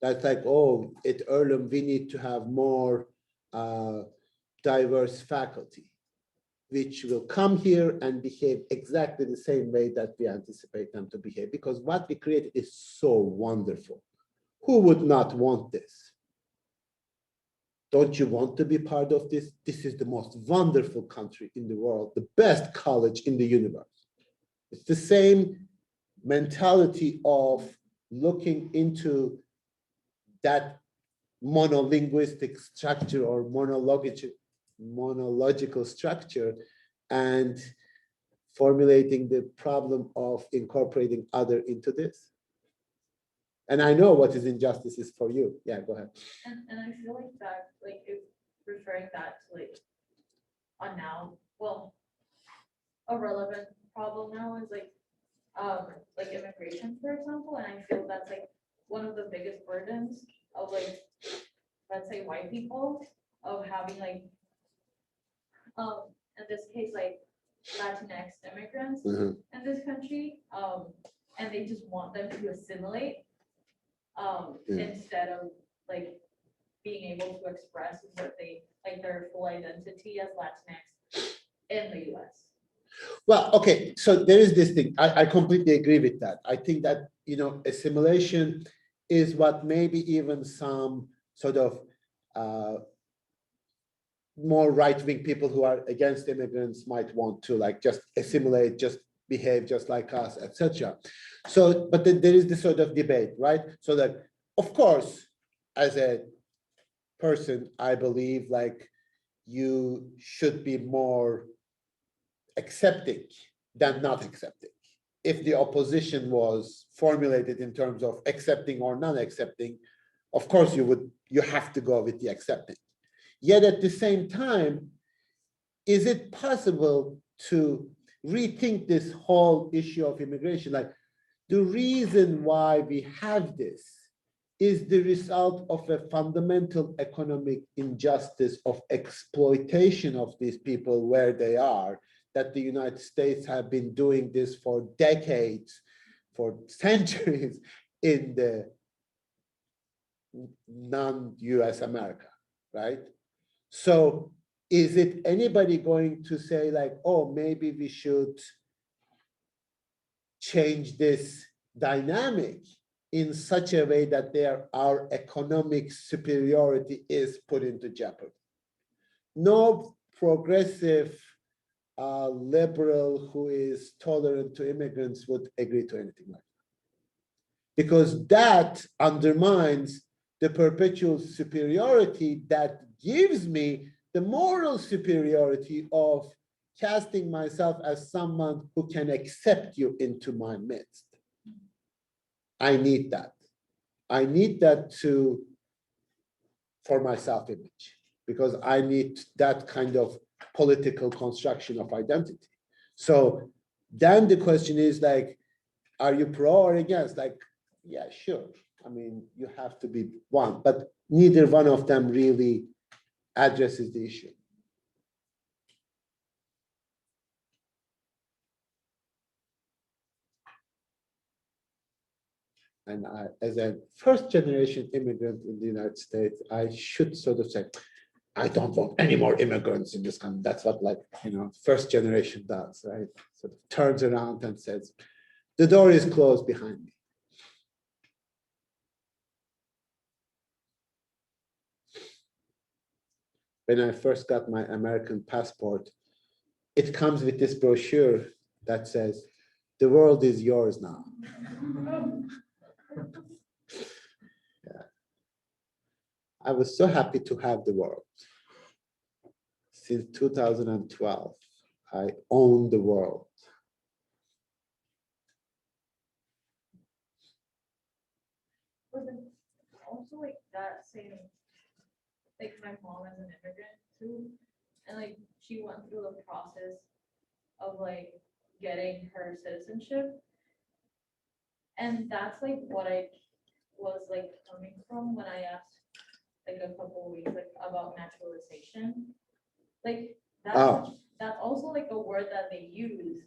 That's like, oh, at Earlham, we need to have more diverse faculty, which will come here and behave exactly the same way that we anticipate them to behave, because what we created is so wonderful. Who would not want this? Don't you want to be part of this? This is the most wonderful country in the world, the best college in the universe. It's the same mentality of looking into that monolinguistic structure or monological structure and formulating the problem of incorporating other into this. And I know what is injustice is for you. Yeah, go ahead. And I feel like that, like, if referring that to like, on now, well, a relevant problem now is like immigration, for example, and I feel that's like one of the biggest burdens of like, let's say white people, of having like, in this case, like Latinx immigrants Mhm. in this country, and they just want them to assimilate, Yeah. instead of like being able to express what they, like their full identity as Latinx in the US. Well, okay, so there is this thing. I completely agree with that. I think that, assimilation is what maybe even some sort of more right-wing people who are against immigrants might want to, like, just assimilate, just behave just like us, etc. So, but then there is this sort of debate, right? So that, of course, as a person, I believe like you should be more accepting than not accepting. If the opposition was formulated in terms of accepting or non-accepting, of course you have to go with the accepting. Yet at the same time, is it possible to rethink this whole issue of immigration? Like, the reason why we have this is the result of a fundamental economic injustice of exploitation of these people where they are, that the United States have been doing this for decades, for centuries in the non-US America, right? So is it anybody going to say like, oh, maybe we should change this dynamic in such a way that our economic superiority is put into jeopardy? No progressive liberal who is tolerant to immigrants would agree to anything like that, because that undermines the perpetual superiority that gives me the moral superiority of casting myself as someone who can accept you into my midst. I need that. I need that for my self-image, because I need that kind of political construction of identity. So then the question is like, are you pro or against? Like, yeah, sure. I mean, you have to be one, but neither one of them really addresses the issue. And as a first generation immigrant in the United States, I should sort of say, I don't want any more immigrants in this country. That's what, like, first generation does, right? Sort of turns around and says, the door is closed behind me. When I first got my American passport, it comes with this brochure that says, the world is yours now. Yeah. I was so happy to have the world. Since 2012, I own the world. But then also like that same, like my mom is an immigrant too, and like she went through the process of like getting her citizenship. And that's like what I was like coming from when I asked like a couple of weeks like about naturalization. Like that's also like a word that they use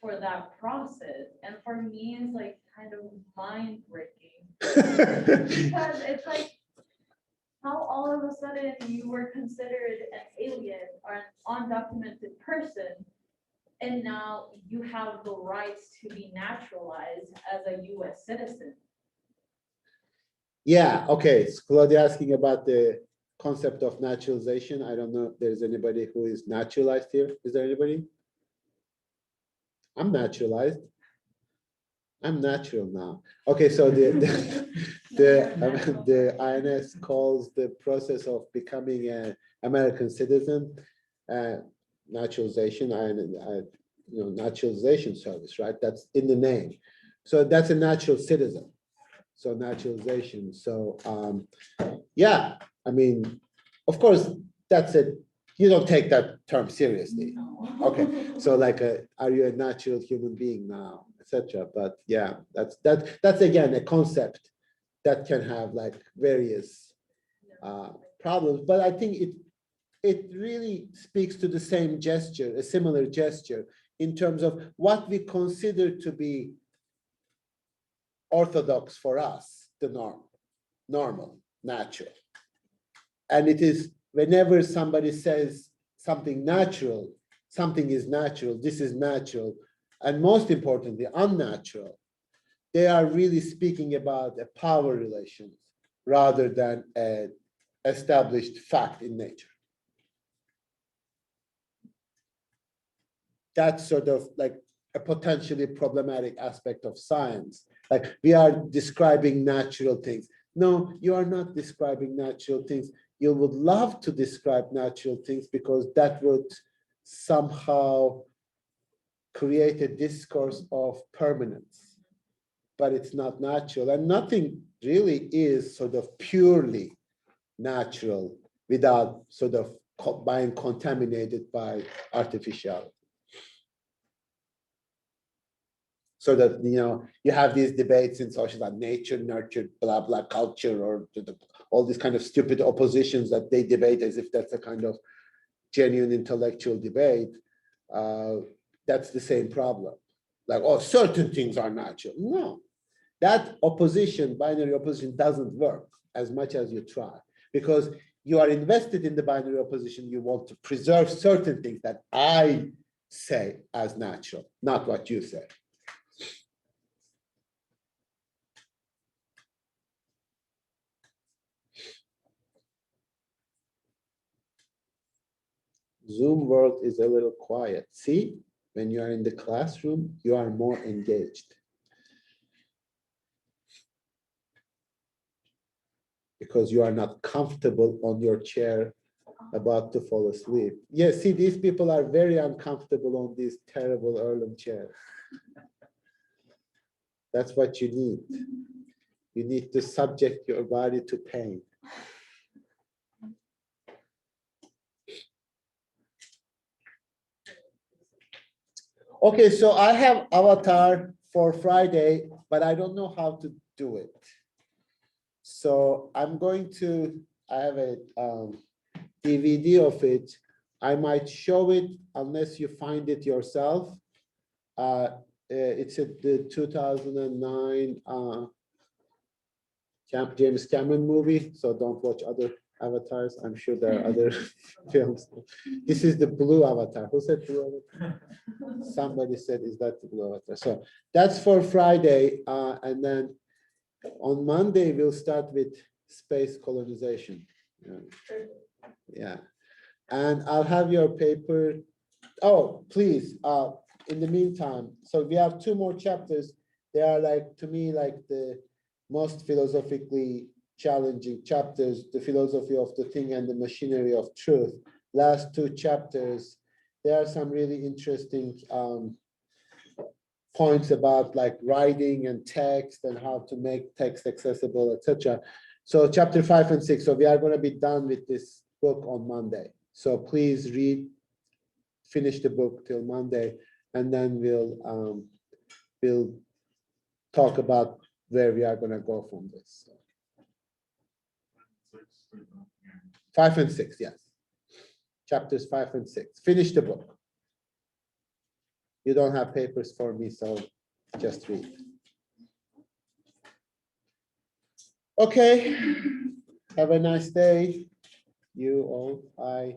for that process. And for me it's like kind of mind breaking. Because it's like how all of a sudden you were considered an alien or an undocumented person, and now you have the rights to be naturalized as a US citizen. Yeah, okay. So Claudia asking about the concept of naturalization. I don't know if there's anybody who is naturalized here. Is there anybody? I'm naturalized. I'm natural now. Okay, so the INS calls the process of becoming an American citizen naturalization. naturalization service, right? That's in the name. So that's a natural citizen. So naturalization. So yeah, I mean, of course, that's it. You don't take that term seriously. Okay, so like, are you a natural human being now, etc. But yeah, that's again a concept that can have like various problems. But I think it really speaks to the same gesture, a similar gesture, in terms of what we consider to be orthodox for us, the normal, natural. And it is whenever somebody says something natural, something is natural, this is natural, and most importantly, unnatural, they are really speaking about a power relations rather than an established fact in nature. That's sort of like a potentially problematic aspect of science. Like we are describing natural things. No, you are not describing natural things. You would love to describe natural things because that would somehow create a discourse of permanence, but it's not natural. And nothing really is sort of purely natural without sort of being contaminated by artificiality. So that, you have these debates in social, that nature nurtured blah, blah culture, or all these kind of stupid oppositions that they debate as if that's a kind of genuine intellectual debate. That's the same problem. Like, oh, certain things are natural. No, that opposition, binary opposition, doesn't work as much as you try, because you are invested in the binary opposition. You want to preserve certain things that I say as natural, not what you say. Zoom world is a little quiet. See, when you are in the classroom, you are more engaged. Because you are not comfortable on your chair about to fall asleep. Yeah, see, these people are very uncomfortable on these terrible Erlen chairs. That's what you need. You need to subject your body to pain. Okay, so I have avatar for Friday, but I don't know how to do it. So I'm going to, I have a DVD of it. I might show it unless you find it yourself. It's the 2009 James Cameron movie, so don't watch other avatars. I'm sure there are other films. This is the blue avatar. Who said blue avatar? Somebody said, is that the blue avatar? So that's for Friday. And then on Monday, we'll start with space colonization. Yeah. And I'll have your paper. Oh, please, in the meantime, so we have 2 more chapters. They are like, to me, like the most philosophically challenging chapters, the philosophy of the thing and the machinery of truth. Last 2 chapters, there are some really interesting points about like writing and text and how to make text accessible, etc. So chapter 5 and 6. So we are going to be done with this book on Monday. So please finish the book till Monday, and then we'll talk about where we are going to go from this. 5 and 6, yes. Chapters 5 and 6. Finish the book. You don't have papers for me, so just read. Okay. Have a nice day. You all. Bye.